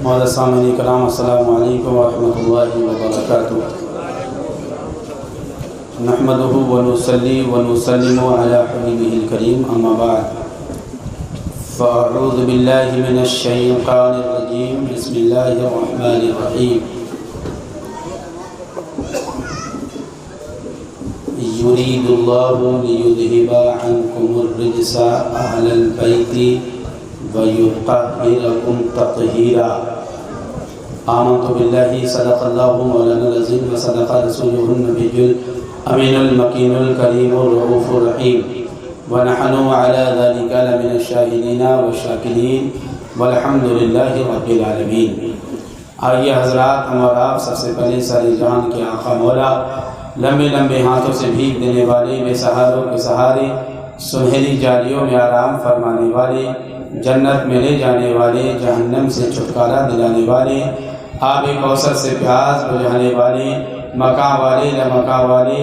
مولانا سامعین کرام السلام علیکم ورحمۃ اللہ وبرکاتہ۔ نحمدہ ونصلی ونسلم علی حبیبہ الکریم اما بعد فاعوذ باللہ من الشیطان الرجیم بسم اللہ الرحمن الرحیم۔ یرید اللہ لیذہب عنکم الرجس اہل البیت وَيُطَهِّرَكُمْ تَطْهِيرًا۔ آمنت باللہ صدق اللہ مولانا العظیم وصدق رسولہ النبی الامین المکین الکریم الرؤوف الرحیم، ونحن علی ذلک لمن الشاہدین والشاکرین والحمد للہ رب العالمین۔ آئیے حضرات، ہم اور آپ سب سے پہلے سارے جہان کے آقا مولا، لمبے لمبے ہاتھوں سے بھیک دینے والے، بے سہاروں کے سہارے، سنہری جالیوں میں آرام فرمانے والے، جنت میں لے جانے والے، جہنم سے چھٹکارا دلانے والے، آب کوثر سے پیاس بجھانے والے، مکہ والے لمکہ والے،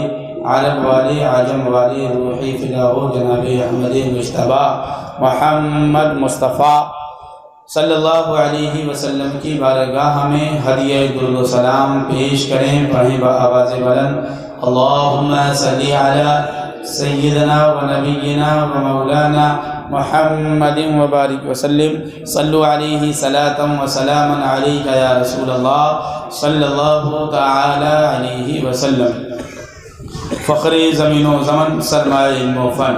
عرب والے عجم والے، روحی فدا ہو جناب احمد مجتبیٰ محمد مصطفیٰ صلی اللہ علیہ وسلم کی بارگاہ میں ہدیہ درود و سلام پیش کریں، پڑھیں بآواز بلند، اللہم صلی علی سیدنا و نبینا و مولانا محمد وبارک وسلم، صلو علیہ صلاة و سلام علیک یا رسول اللہ صلی اللہ تعالی علیہ وسلم۔ فخر زمین و زمن، سرمائے علم و فن،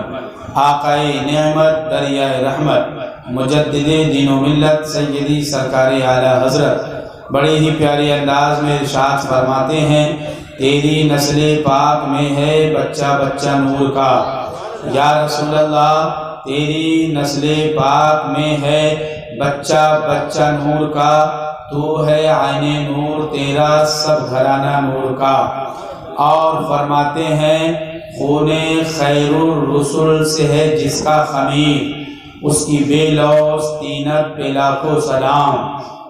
آقائے نعمت، دریائے رحمت، مجدد دین و ملت، سیدی سرکار اعلیٰ حضرت بڑے ہی پیارے انداز میں ارشاد فرماتے ہیں، تیری نسل پاک میں ہے بچہ بچہ نور کا، یا رسول اللہ تیری نسل پاک میں ہے بچہ بچہ نور کا، تو ہے عین نور تیرا سب گھرانہ نور کا۔ اور فرماتے ہیں، خون خیر الرسل سے ہے جس کا خمیر، اس کی بے لوث طینت پہ لاکھوں سلام،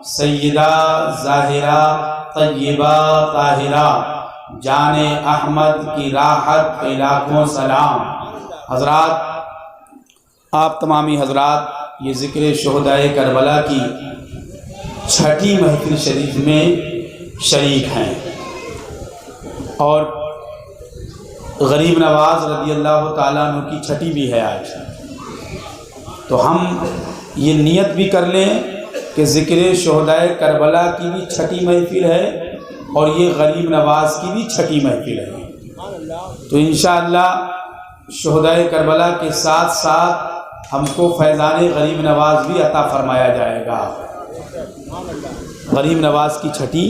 سیدہ ظاہرہ طیبہ طاہرہ، جان احمد کی راحت پہ لاکھوں سلام۔ حضرات، آپ تمامی حضرات یہ ذکر شہدائے کربلا کی چھٹی محفل شریف میں شریک ہیں، اور غریب نواز رضی اللہ تعالیٰ عنہ کی چھٹی بھی ہے آج، تو ہم یہ نیت بھی کر لیں کہ ذکر شہدائے کربلا کی بھی چھٹی محفل ہے اور یہ غریب نواز کی بھی چھٹی محفل ہے، تو انشاءاللہ شہدائے کربلا کے ساتھ ساتھ ہم کو فیضان غریب نواز بھی عطا فرمایا جائے گا۔ غریب نواز کی چھٹی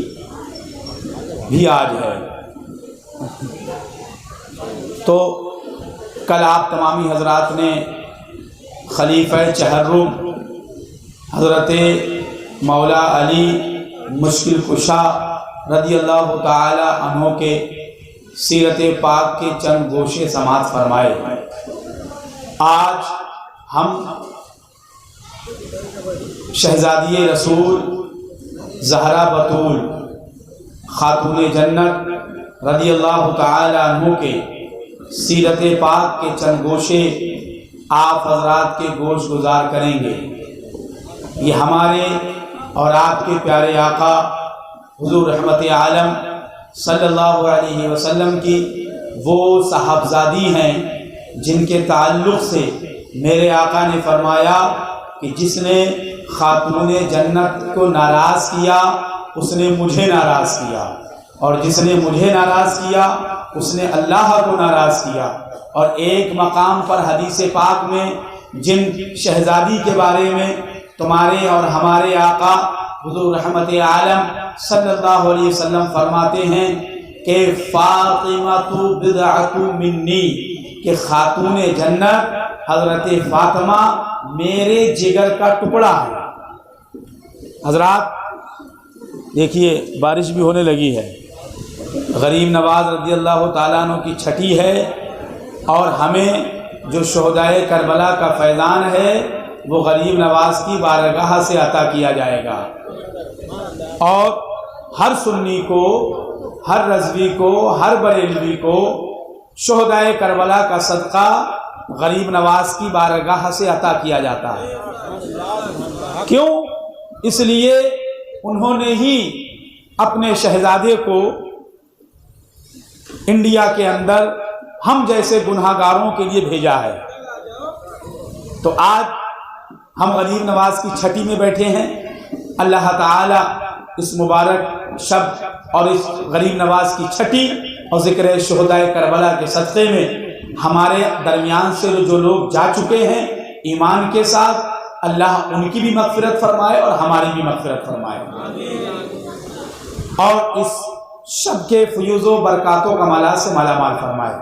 بھی آج ہے، تو کل آپ تمامی حضرات نے خلیفہ چہرم حضرت مولا علی مشکل کشا رضی اللہ تعالی عنہ کے سیرت پاک کے چند گوشے سماعت فرمائے۔ آج ہم شہزادی رسول زہرا بطول خاتون جنت رضی اللہ تعالی عنہ کے سیرت پاک کے چند گوشے آپ حضرات کے گوش گزار کریں گے۔ یہ ہمارے اور آپ کے پیارے آقا حضور رحمت عالم صلی اللہ علیہ وسلم کی وہ صاحبزادی ہیں جن کے تعلق سے میرے آقا نے فرمایا کہ جس نے خاتون جنت کو ناراض کیا اس نے مجھے ناراض کیا، اور جس نے مجھے ناراض کیا اس نے اللہ کو ناراض کیا۔ اور ایک مقام پر حدیث پاک میں جن شہزادی کے بارے میں تمہارے اور ہمارے آقا حضور رحمت عالم صلی اللہ علیہ وسلم فرماتے ہیں کہ فاطمہ بضعۃ منی، کہ خاتون جنت حضرت فاطمہ میرے جگر کا ٹکڑا ہے۔ حضرات دیکھیے، بارش بھی ہونے لگی ہے، غریب نواز رضی اللہ تعالیٰ عنہ کی چھٹی ہے، اور ہمیں جو شہدائے کربلا کا فیضان ہے وہ غریب نواز کی بارگاہ سے عطا کیا جائے گا، اور ہر سنی کو، ہر رضوی کو، ہر بریلوی کو شہدائے کربلا کا صدقہ غریب نواز کی بارگاہ سے عطا کیا جاتا ہے۔ کیوں؟ اس لیے انہوں نے ہی اپنے شہزادے کو انڈیا کے اندر ہم جیسے گناہگاروں کے لیے بھیجا ہے۔ تو آج ہم غریب نواز کی چھٹی میں بیٹھے ہیں۔ اللہ تعالی اس مبارک شب اور اس غریب نواز کی چھٹی اور ذکر شہدائے کربلا کے صدقے میں ہمارے درمیان سے جو لوگ جا چکے ہیں ایمان کے ساتھ، اللہ ان کی بھی مغفرت فرمائے اور ہماری بھی مغفرت فرمائے، اور اس شب کے فیوز و برکاتوں کمالات سے مالا مال فرمائے۔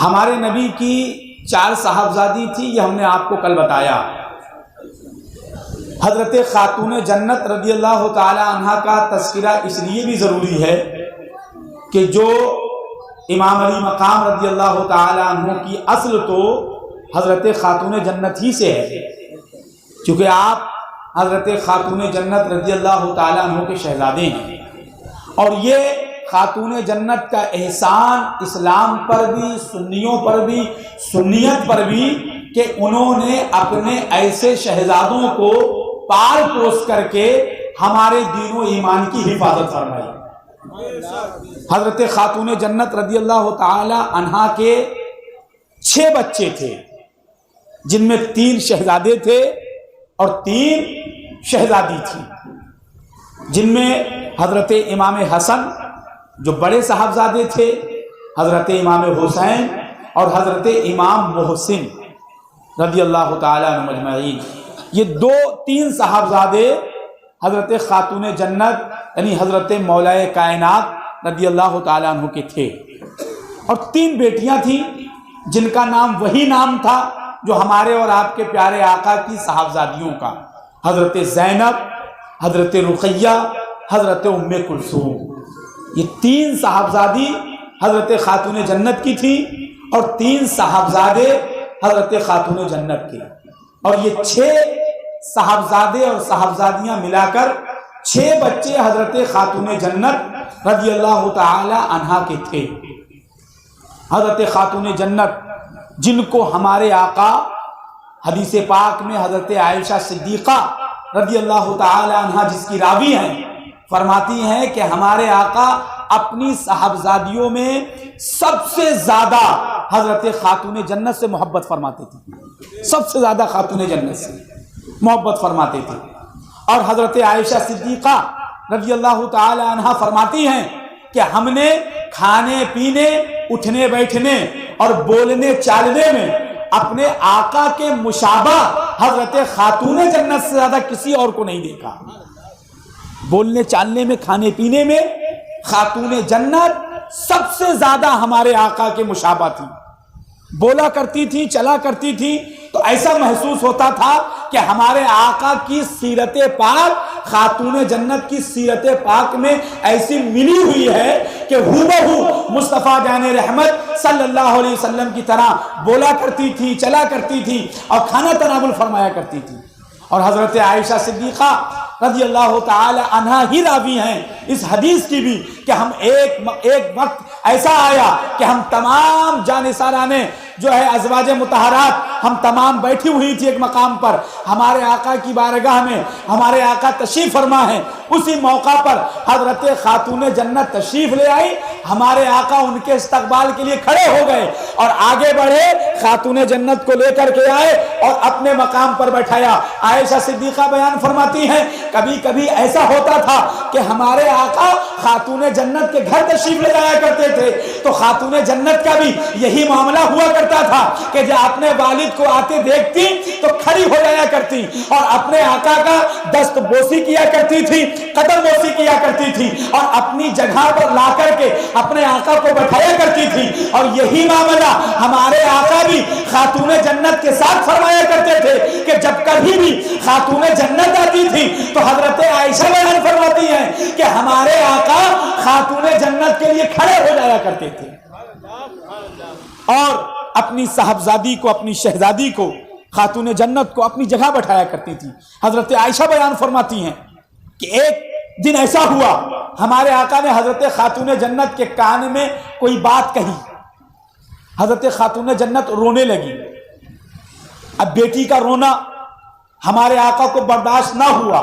ہمارے نبی کی 4 صاحبزادی تھی، یہ ہم نے آپ کو کل بتایا۔ حضرت خاتون جنت رضی اللہ تعالی عنہ کا تذکرہ اس لیے بھی ضروری ہے کہ جو امام علی مقام رضی اللہ تعالی عنہ کی اصل تو حضرت خاتون جنت ہی سے ہے، کیونکہ آپ حضرت خاتون جنت رضی اللہ تعالی عنہ کے شہزادے ہیں، اور یہ خاتون جنت کا احسان اسلام پر بھی، سنیوں پر بھی، سنیت پر بھی، کہ انہوں نے اپنے ایسے شہزادوں کو پال پوس کر کے ہمارے دین و ایمان کی حفاظت فرمائی۔ حضرت خاتون جنت رضی اللہ تعالی عنہا کے 6 بچے تھے، جن میں 3 شہزادے تھے اور 3 شہزادی تھی، جن میں حضرت امام حسن جو بڑے صاحبزادے تھے، حضرت امام حسین اور حضرت امام محسن رضی اللہ تعالیٰ عنہ مجمعین، یہ 3 صاحبزادے حضرت خاتون جنت یعنی حضرت مولائے کائنات رضی اللہ تعالیٰ عنہ کے تھے، اور 3 بیٹیاں تھیں جن کا نام وہی نام تھا جو ہمارے اور آپ کے پیارے آقا کی صاحبزادیوں کا، حضرت زینب، حضرت رقیہ، حضرت ام کلثوم۔ یہ 3 صاحبزادی حضرت خاتون جنت کی تھی اور 3 صاحبزادے حضرت خاتون جنت کے، اور یہ 6 صاحبزادے اور صاحبزادیاں ملا کر 6 بچے حضرت خاتون جنت رضی اللہ تعالی عنہا کے تھے۔ حضرت خاتون جنت جن کو ہمارے آقا حدیث پاک میں حضرت عائشہ صدیقہ رضی اللہ تعالی عنہا جس کی راوی ہیں، فرماتی ہیں کہ ہمارے آقا اپنی صاحبزادیوں میں سب سے زیادہ حضرت خاتون جنت سے محبت فرماتے تھے، سب سے زیادہ خاتون جنت سے محبت فرماتے تھے۔ اور حضرت عائشہ صدیقہ رضی اللہ تعالی عنہا فرماتی ہیں کہ ہم نے کھانے پینے، اٹھنے بیٹھنے اور بولنے چالنے میں اپنے آقا کے مشابہ حضرت خاتون جنت سے زیادہ کسی اور کو نہیں دیکھا۔ بولنے چالنے میں، کھانے پینے میں خاتون جنت سب سے زیادہ ہمارے آقا کے مشابہ تھی، بولا کرتی تھی، چلا کرتی تھی، تو ایسا محسوس ہوتا تھا کہ ہمارے آقا کی سیرت پاک خاتون جنت کی سیرت پاک میں ایسی ملی ہوئی ہے کہ ہو مصطفیٰ جان رحمت صلی اللہ علیہ وسلم کی طرح بولا کرتی تھی، چلا کرتی تھی اور کھانا تناول فرمایا کرتی تھی۔ اور حضرت عائشہ صدیقہ رضی اللہ تعالی عنہا ہی راوی ہیں اس حدیث کی بھی کہ ہم ایک وقت ایسا آیا کہ ہم تمام جانثارانے جو ہے ازواج مطہرات ہم تمام بیٹھی ہوئی تھی ایک مقام پر، ہمارے آقا کی بارگاہ میں ہمارے آقا تشریف فرما ہے، اسی موقع پر حضرت خاتون جنت تشریف لے آئی، ہمارے آقا ان کے استقبال کے لیے کھڑے ہو گئے اور آگے بڑھے، خاتون جنت کو لے کر کے آئے اور اپنے مقام پر بیٹھایا۔ عائشہ صدیقہ بیان فرماتی ہیں کبھی کبھی ایسا ہوتا تھا کہ ہمارے آقا خاتون جنت کے گھر تشریف لے جایا کرتے تھے، تو خاتون جنت کا بھی یہی معاملہ ہوا کرتا تھا کہ جب اپنے والد کو آتے دیکھتی تو کھڑی ہو جایا کرتی اور اپنے آقا کا دست بوسی کیا کرتی تھی، قدم بوسی کیا کرتی تھی اور اپنی جگہ پر لا کر کے اپنے آقا کو بٹھایا کرتی تھی۔ اور یہی معاملہ ہمارے آقا بھی خاتون جنت کے ساتھ فرمایا کرتے تھے کہ جب کبھی بھی خاتون جنت آتی تھی تو حضرت عائشہ بیان فرماتی ہیں کہ ہمارے آقا خاتون جنت کے لیے کھڑے ہو جایا کرتے تھے اور اپنی صاحبزادی کو، اپنی شہزادی کو، خاتون جنت کو اپنی جگہ بٹھایا کرتی تھی۔ حضرت عائشہ بیان فرماتی ہیں کہ ایک دن ایسا ہوا ہمارے آقا نے حضرت خاتون جنت کے کان میں کوئی بات کہی، حضرت خاتون جنت رونے لگی۔ اب بیٹی کا رونا ہمارے آقا کو برداشت نہ ہوا،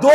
2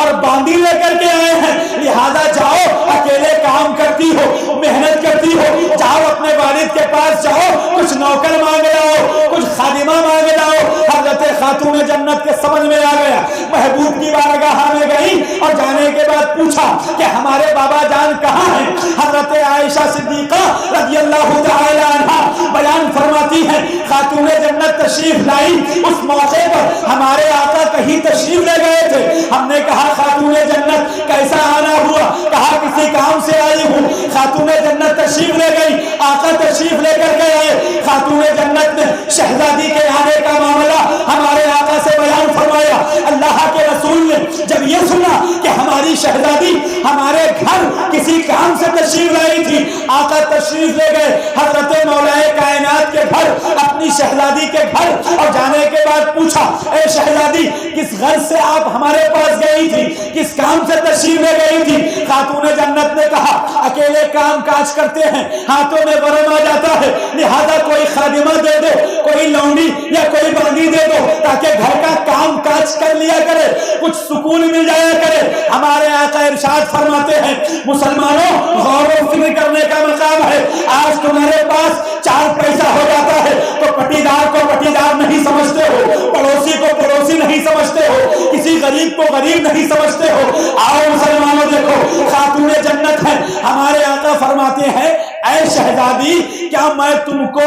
اور باندی لے کر کے آئے ہیں، لہذا جاؤ، اکیلے کام کرتی ہو، محنت کرتی ہو، جاؤ اپنے والد کے پاس جاؤ، کچھ نوکر مانگ لاؤ، کچھ خادمہ مانگ لاؤ۔ حضرت خاتون جنت کے سمجھ میں آ گیا، محبوب کی بارگاہ میں گئی اور جانے کے بعد پوچھا کہ ہمارے بابا جان کہاں ہیں؟ حضرت عائشہ صدیقہ رضی اللہ تعالی عنہا بیان فرماتی ہیں، خاتون جنت تشریف لائی، اس موقع پر ہمارے آقا کہیں تشریف لے گئے تھے۔ ہم نے کہا خاتون جنت کیسا آنا ہوا؟ کہا کسی کام سے آئی ہوں۔ خاتون جنت تشریف لے گئی، آقا تشریف لے کر کے آئے۔ خاتون جنت نے شہزادی کے آنے کا معاملہ ہمارے آقا سے بیان فرمایا۔ اللہ کے رسول نے جب یہ سنا کہ ہماری شہزادی ہمارے گھر کسی کام سے تشریف لائی تھی، آقا تشریف لے گئے حضرت مولا کائنات کے گھر، اپنی شہزادی کے گھر، اور جانے کے بعد پوچھا، اے شہزادی کس غرض سے آپ ہمارے پاس گئی تھی، کس کام سے تشریف لے گئی تھی؟ خاتون جنت نے کہا اکیلے کام کاج کرتے ہیں، ہاتھوں میں ورم آ جاتا ہے، لہذا کوئی خادمہ دے دو، کوئی لونڈی یا کوئی باندی دے دو تاکہ گھر کا کام کاج کر لیا کرے، کچھ سکون مل جایا کرے۔ ہمارے آقا ارشاد فرماتے ہیں، مسلمانوں غور و فکر کرنے کا مقام ہے۔ آج تمہارے پاس 4 پیسہ ہو جاتا ہے تو پٹیدار کو پٹیدار نہیں سمجھتے ہو، پڑوسی کو پڑوسی نہیں سمجھتے ہو، کسی غریب کو غریب نہیں سمجھتے ہو۔ آؤ مسلمانوں دیکھو، خاتون جنت ہے، ہمارے آقا فرماتے ہیں، اے شہزادی کیا میں تم کو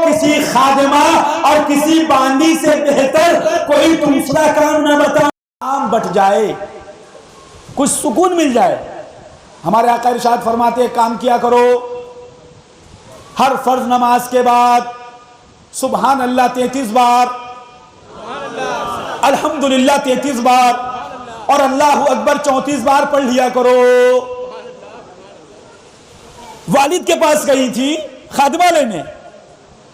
کسی خادمہ اور کسی باندی سے بہتر کوئی دوسرا کام نہ بتاؤں؟ کام بٹ جائے، کچھ سکون مل جائے۔ ہمارے آقا ارشاد فرماتے ہیں کام کیا کرو، ہر فرض نماز کے بعد سبحان اللہ 33 بار، الحمدللہ 33 بار اور اللہ اکبر 34 بار پڑھ لیا کرو۔ والد کے پاس گئی تھی خادمہ لینے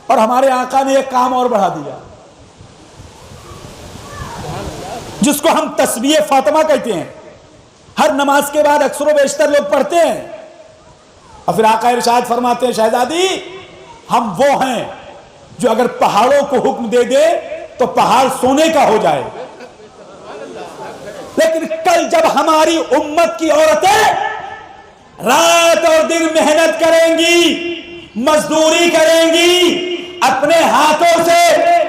اور ہمارے آقا نے ایک کام اور بڑھا دیا، جس کو ہم تسبیح فاطمہ کہتے ہیں، ہر نماز کے بعد اکثر و بیشتر لوگ پڑھتے ہیں۔ اور پھر آقا ارشاد فرماتے ہیں شہزادی ہم وہ ہیں جو اگر پہاڑوں کو حکم دے دے تو پہاڑ سونے کا ہو جائے، لیکن کل جب ہماری امت کی عورتیں رات اور دن محنت کریں گی، مزدوری کریں گی، اپنے ہاتھوں سے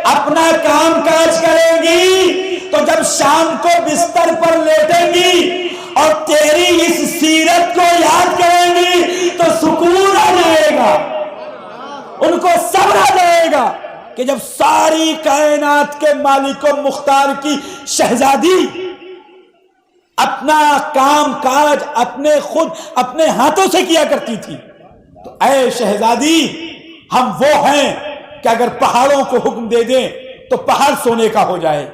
اپنا کام کاج کریں گی، تو جب شام کو بستر پر لیٹیں گی اور تیری اس سیرت کو یاد کریں گی تو سکون آ جائے گا، ان کو صبر آ جائے گا کہ جب ساری کائنات کے مالک و مختار کی شہزادی اپنا کام کاج اپنے ہاتھوں سے کیا کرتی تھی، تو اے شہزادی ہم وہ ہیں کہ اگر پہاڑوں کو حکم دے دیں تو پہاڑ سونے کا ہو جائے۔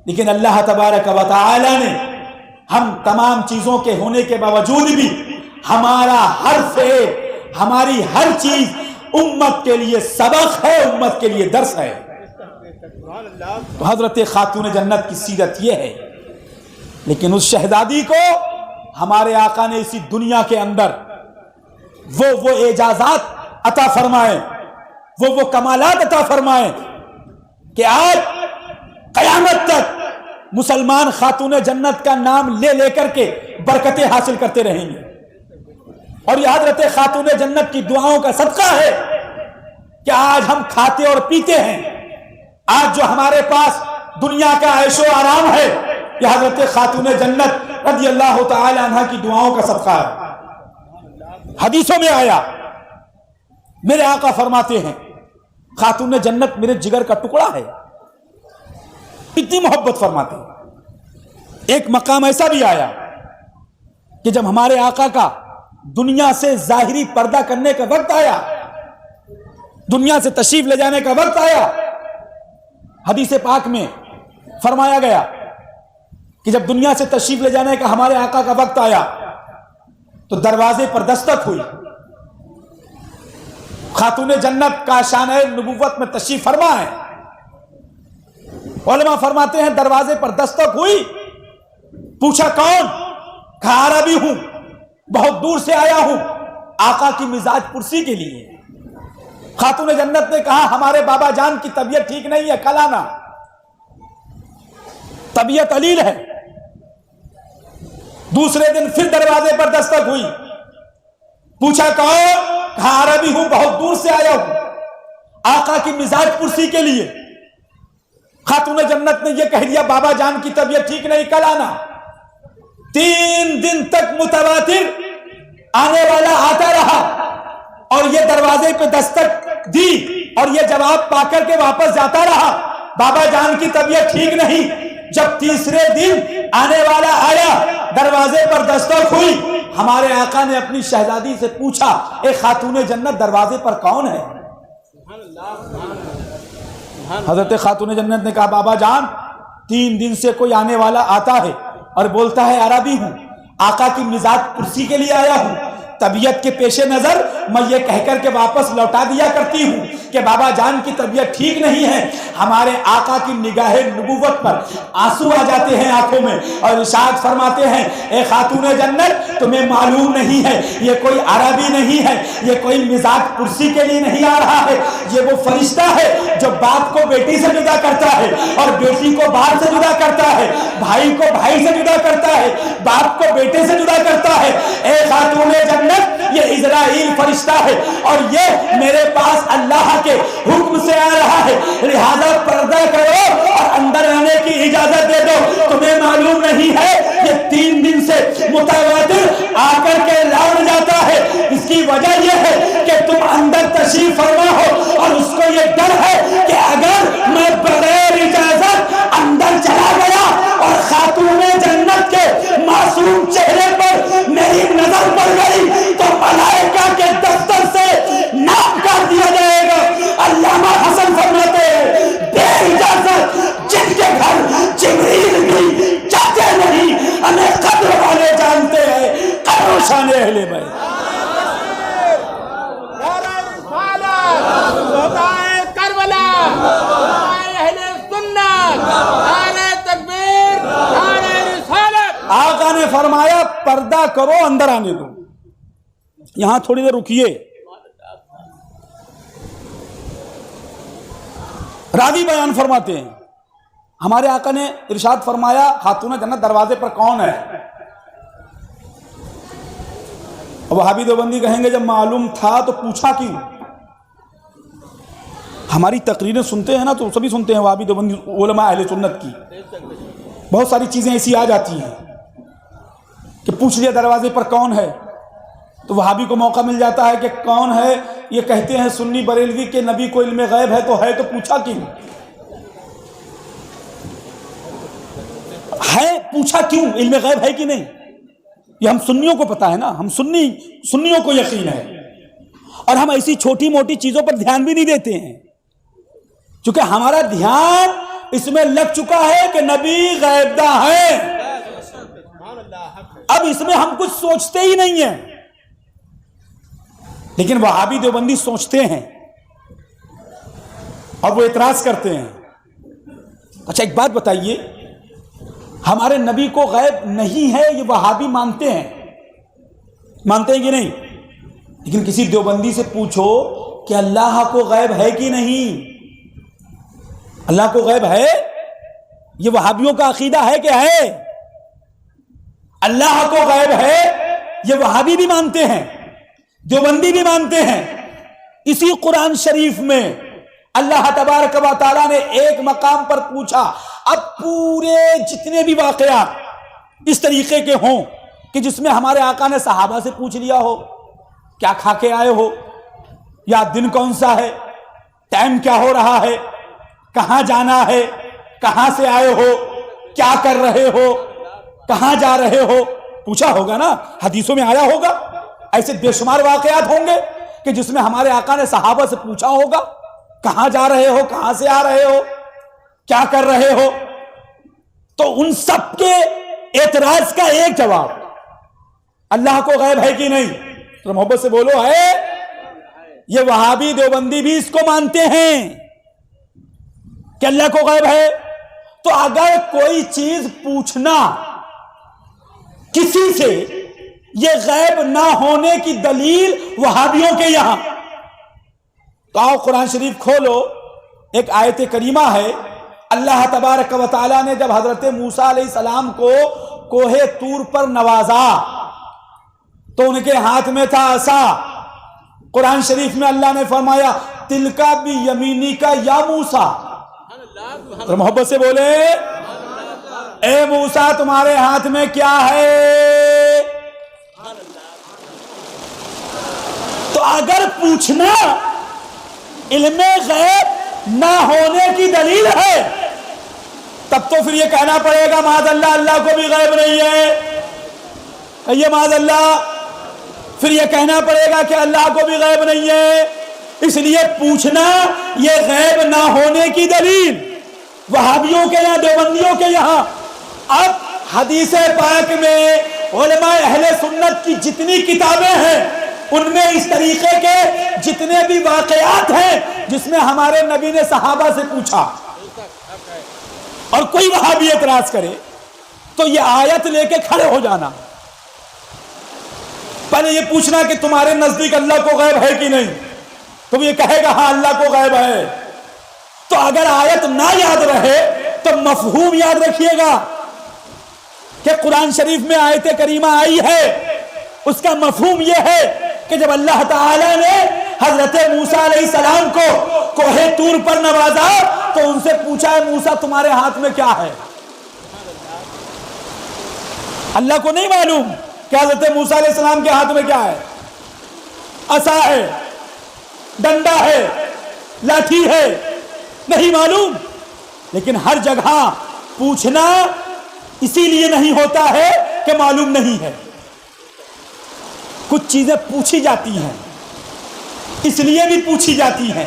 لیکن اللہ تبارک و تعالی نے ہم تمام چیزوں کے ہونے کے باوجود بھی ہمارا ہر فعل، ہماری ہر چیز امت کے لیے سبق ہے، امت کے لیے درس ہے۔ تو حضرت خاتون جنت کی سیرت یہ ہے، لیکن اس شہزادی کو ہمارے آقا نے اسی دنیا کے اندر وہ اعجازات عطا فرمائے، وہ کمالات عطا فرمائے کہ آج قیامت تک مسلمان خاتون جنت کا نام لے کر کے برکتیں حاصل کرتے رہیں گے۔ اور یہ حضرت خاتون جنت کی دعاؤں کا صدقہ ہے کہ آج ہم کھاتے اور پیتے ہیں، آج جو ہمارے پاس دنیا کا عیش و آرام ہے، یہ حضرت خاتون جنت رضی اللہ تعالی عنہ کی دعاؤں کا صدقہ ہے۔ حدیثوں میں آیا، میرے آقا فرماتے ہیں خاتون جنت میرے جگر کا ٹکڑا ہے، اتنی محبت فرماتے ہیں۔ ایک مقام ایسا بھی آیا کہ جب ہمارے آقا کا دنیا سے ظاہری پردہ کرنے کا وقت آیا، دنیا سے تشریف لے جانے کا وقت آیا، حدیث پاک میں فرمایا گیا کہ جب دنیا سے تشریف لے جانے کا ہمارے آقا کا وقت آیا تو دروازے پر دستک ہوئی، خاتون جنت کا شان نبوت میں تشریف فرما ہے۔ علماء فرماتے ہیں دروازے پر دستک ہوئی، پوچھا کون؟ کہا عربی ہوں، بہت دور سے آیا ہوں آقا کی مزاج پرسی کے لیے۔ خاتون جنت نے کہا ہمارے بابا جان کی طبیعت ٹھیک نہیں ہے، کل آنا، طبیعت علیل ہے۔ دوسرے دن پھر دروازے پر دستک ہوئی. پوچھا کون؟ کہا عربی ہوں، بہت دور سے آیا ہوں آقا کی مزاج پرسی کے لیے. خاتون جنت نے یہ کہہ دیا بابا جان کی طبیعت ٹھیک نہیں، کل آنا. 3 دن تک متواتر آنے والا آتا رہا اور یہ دروازے پہ دستک دی اور یہ جواب پا کر کے واپس جاتا رہا بابا جان کی طبیعت ٹھیک نہیں. جب تیسرے دن آنے والا آیا، دروازے پر دستک ہوئی، ہمارے آقا نے اپنی شہزادی سے پوچھا اے خاتون جنت دروازے پر کون ہے؟ حضرت خاتون جنت نے کہا بابا جان 3 دن سے کوئی آنے والا آتا ہے اور بولتا ہے عربی ہوں، آقا کی مزاج پرسی کے لیے آیا ہوں. طبیعت کے پیش نظر میں یہ کہہ کر کے واپس لوٹا دیا کرتی ہوں کہ بابا جان کی طبیعت ٹھیک نہیں ہے. ہمارے آقا کی نگاہ نبوت پر آنسو آ جاتے ہیں آنکھوں میں اور ارشاد فرماتے ہیں اے خاتون جنت تمہیں معلوم نہیں ہے یہ کوئی عربی نہیں ہے، یہ کوئی مزاج پرسی کے لیے نہیں آ رہا ہے، یہ وہ فرشتہ ہے جو باپ کو بیٹی سے جدا کرتا ہے اور بیٹی کو باپ سے جدا کرتا ہے، بھائی کو بھائی سے جدا کرتا ہے، باپ کو بیٹے سے جدا کرتا ہے. اے خاتون جنت یہ اسرائیل فرشتہ ہے اور یہ میرے پاس اللہ کے حکم سے آ رہا ہے، لہذا پردہ کرو اور اندر آنے کی اجازت دے دو. تمہیں معلوم نہیں ہے یہ 3 دن سے متواتر آ کر کے لوٹ جاتا ہے. اس کی وجہ یہ ہے کہ تم اندر تشریف فرما ہو اور اس کو یہ ڈر ہے کہ اگر میں بغیر اجازت اندر چلا گیا اور خاتون جنت کے معصوم چہرے پر میری نظر پڑ گئی تو ملائکہ کے دفتر سے نام کر دیا جائے گا. علامہ حسن فرماتے ہیں بے اجازت جن کے گھر جبریل بھی جاتے نہیں ہمیں قبر والے جانتے ہیں. قبر شان اہل بیت. آقا نے فرمایا پردہ کرو اندر آنے دو. یہاں تھوڑی دیر رکیے. راوی بیان فرماتے ہیں ہمارے آقا نے ارشاد فرمایا خاتون جنت دروازے پر کون ہے؟ وہابی دیوبندی کہیں گے جب معلوم تھا تو پوچھا کیوں؟ ہماری تقریریں سنتے ہیں نا تو سبھی سنتے ہیں وہابی دیوبندی علماء اہل سنت کی بہت ساری چیزیں ایسی آ جاتی ہیں کہ پوچھ لیا دروازے پر کون ہے تو وہابی کو موقع مل جاتا ہے کہ کون ہے. یہ کہتے ہیں سنی بریلوی کے نبی کو علم غیب ہے تو پوچھا کیوں ہے؟ پوچھا کیوں؟ علم غیب ہے کہ نہیں یہ ہم سنیوں کو پتا ہے نا. ہم سنیوں کو یقین ہے اور ہم ایسی چھوٹی موٹی چیزوں پر دھیان بھی نہیں دیتے ہیں کیونکہ ہمارا دھیان اس میں لگ چکا ہے کہ نبی غیب داں ہے. اب اس میں ہم کچھ سوچتے ہی نہیں ہیں. لیکن وہابی دیوبندی سوچتے ہیں اور وہ اعتراض کرتے ہیں. اچھا ایک بات بتائیے ہمارے نبی کو غیب نہیں ہے یہ وہابی مانتے ہیں کہ نہیں؟ لیکن کسی دیوبندی سے پوچھو کہ اللہ کو غیب ہے کہ نہیں؟ اللہ کو غیب ہے؟ یہ وہابیوں کا عقیدہ ہے کہ ہے؟ اللہ کو غیب ہے یہ وہابی بھی مانتے ہیں دیوبندی بھی مانتے ہیں. اسی قرآن شریف میں اللہ تبارک و تعالیٰ نے ایک مقام پر پوچھا. اب پورے جتنے بھی واقعات اس طریقے کے ہوں کہ جس میں ہمارے آقا نے صحابہ سے پوچھ لیا ہو کیا کھا کے آئے ہو، یا دن کون سا ہے، ٹائم کیا ہو رہا ہے، کہاں جانا ہے، کہاں سے آئے ہو، کیا کر رہے ہو، کہاں جا رہے ہو، پوچھا ہوگا نا. حدیثوں میں آیا ہوگا. ایسے بے شمار واقعات ہوں گے کہ جس میں ہمارے آقا نے صحابہ سے پوچھا ہوگا کہاں جا رہے ہو، کہاں سے آ رہے ہو، کیا کر رہے ہو. تو ان سب کے اعتراض کا ایک جواب اللہ کو غیب ہے کہ نہیں؟ تو محبت سے بولو ہے. یہ وہابی دیوبندی بھی اس کو مانتے ہیں کہ اللہ کو غیب ہے. تو اگر کوئی چیز پوچھنا کسی سے یہ غیب نہ ہونے کی دلیل وہابیوں کے یہاں، تو آؤ قرآن شریف کھولو. ایک آیت کریمہ ہے اللہ تبارک و تعالیٰ نے جب حضرت موسیٰ علیہ السلام کو کوہ طور پر نوازا تو ان کے ہاتھ میں تھا عصا. قرآن شریف میں اللہ نے فرمایا تلکا بھی یمینی کا یا موسیٰ. تو محبت سے بولے اے موسیٰ تمہارے ہاتھ میں کیا ہے؟ تو اگر پوچھنا علم غیب نہ ہونے کی دلیل ہے تب تو پھر یہ کہنا پڑے گا معاذ اللہ اللہ کو بھی غیب نہیں ہے. یہ معاذ اللہ پھر یہ کہنا پڑے گا کہ اللہ کو بھی غیب نہیں ہے. اس لیے پوچھنا یہ غیب نہ ہونے کی دلیل وہابیوں کے یہاں دیوبندیوں کے یہاں. اب حدیث پاک میں علماء اہل سنت کی جتنی کتابیں ہیں ان میں اس طریقے کے جتنے بھی واقعات ہیں جس میں ہمارے نبی نے صحابہ سے پوچھا اور کوئی وہابی اعتراض کرے تو یہ آیت لے کے کھڑے ہو جانا. پہلے یہ پوچھنا کہ تمہارے نزدیک اللہ کو غیب ہے کہ نہیں. تو یہ کہے گا ہاں اللہ کو غیب ہے. تو اگر آیت نہ یاد رہے تو مفہوم یاد رکھیے گا کہ قرآن شریف میں آیت کریمہ آئی ہے اس کا مفہوم یہ ہے کہ جب اللہ تعالی نے حضرت موسیٰ علیہ السلام کو کوہ طور پر نوازا تو ان سے پوچھا ہے موسیٰ تمہارے ہاتھ میں کیا ہے؟ اللہ کو نہیں معلوم کہ حضرت موسیٰ علیہ السلام کے ہاتھ میں کیا ہے. عصا ہے, ڈنڈا ہے, لاٹھی ہے, نہیں معلوم. لیکن ہر جگہ پوچھنا اسی لیے نہیں ہوتا ہے کہ معلوم نہیں ہے. کچھ چیزیں پوچھی جاتی ہیں اس لیے بھی پوچھی جاتی ہیں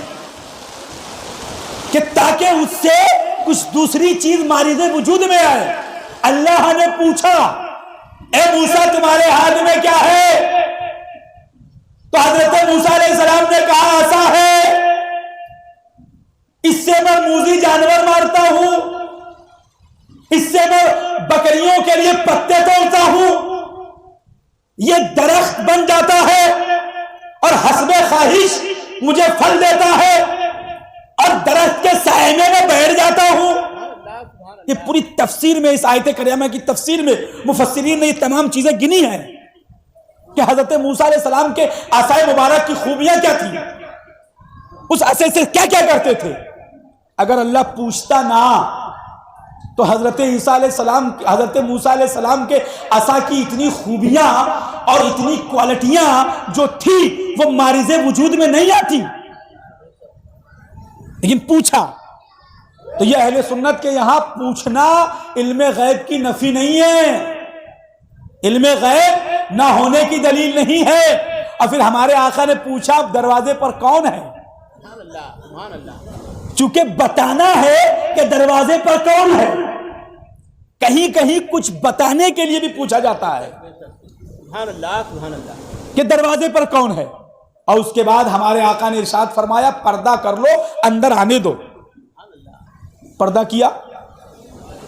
کہ تاکہ اس سے کچھ دوسری چیز مارد وجود میں آئے. اللہ نے پوچھا اے موسیٰ تمہارے ہاتھ میں کیا ہے؟ تو حضرت موسیٰ علیہ السلام نے کہا عصا ہے, اس سے میں موذی جانور مارتا ہوں, اس سے میں بکریوں کے لیے پتے توڑتا ہوں, یہ درخت بن جاتا ہے اور حسب خواہش مجھے پھل دیتا ہے اور درخت کے سائے میں بیٹھ جاتا ہوں. یہ پوری تفسیر میں اس آیت کریمہ کی تفسیر میں مفسرین نے یہ تمام چیزیں گنی ہیں کہ حضرت موسیٰ علیہ السلام کے عصا مبارک کی خوبیاں کیا تھیں, اس عصا سے کیا کیا کرتے تھے. اگر اللہ پوچھتا نہ تو حضرت موسیٰ علیہ السلام کے عصا کی اتنی خوبیاں اور اتنی کوالٹیاں جو تھی وہ مارز وجود میں نہیں آتی. لیکن پوچھا تو یہ اہل سنت کے یہاں پوچھنا علم غیب کی نفی نہیں ہے, علم غیب نہ ہونے کی دلیل نہیں ہے. اور پھر ہمارے آقا نے پوچھا دروازے پر کون ہے, چونکہ بتانا ہے کہ دروازے پر کون ہے. کہیں کہیں کچھ بتانے کے لیے بھی پوچھا جاتا ہے کہ دروازے پر کون ہے. اور اس کے بعد ہمارے آقا نے ارشاد فرمایا پردہ کر لو اندر آنے دو. پردہ کیا.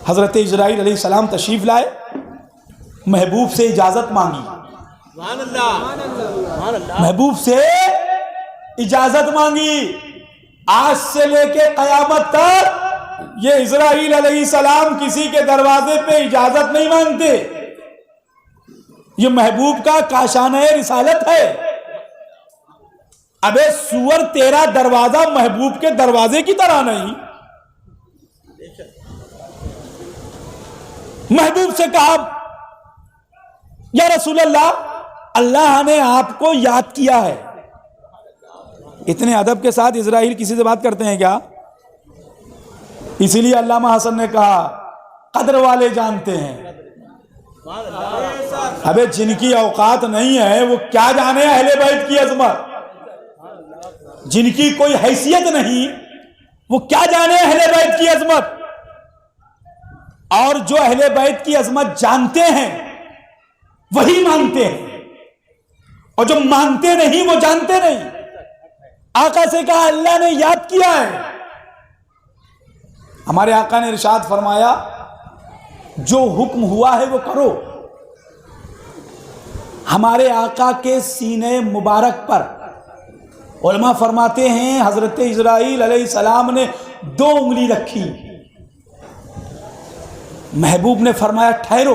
حضرت اسرائیل علیہ السلام تشریف لائے, محبوب سے اجازت مانگی, محبوب سے اجازت مانگی. آج سے لے کے قیامت تک یہ اسرائیل علیہ السلام کسی کے دروازے پہ اجازت نہیں مانگتے. یہ محبوب کا کاشانہ رسالت ہے. ابے سور تیرا دروازہ محبوب کے دروازے کی طرح نہیں. محبوب سے کہا یا رسول اللہ اللہ نے آپ کو یاد کیا ہے. اتنے ادب کے ساتھ اسرائیل کسی سے بات کرتے ہیں کیا؟ اسی لیے علامہ حسن نے کہا قدر والے جانتے ہیں. ابے جن کی اوقات نہیں ہے وہ کیا جانے اہل بیت کی عظمت, جن کی کوئی حیثیت نہیں وہ کیا جانے اہل بیت کی عظمت. اور جو اہل بیت کی عظمت جانتے ہیں وہی مانتے ہیں, اور جو مانتے نہیں وہ جانتے نہیں. آقا سے کہا اللہ نے یاد کیا ہے. ہمارے آقا نے ارشاد فرمایا جو حکم ہوا ہے وہ کرو. ہمارے آقا کے سینے مبارک پر علماء فرماتے ہیں حضرت اسرائیل علیہ السلام نے 2 انگلی رکھی. محبوب نے فرمایا ٹھہرو,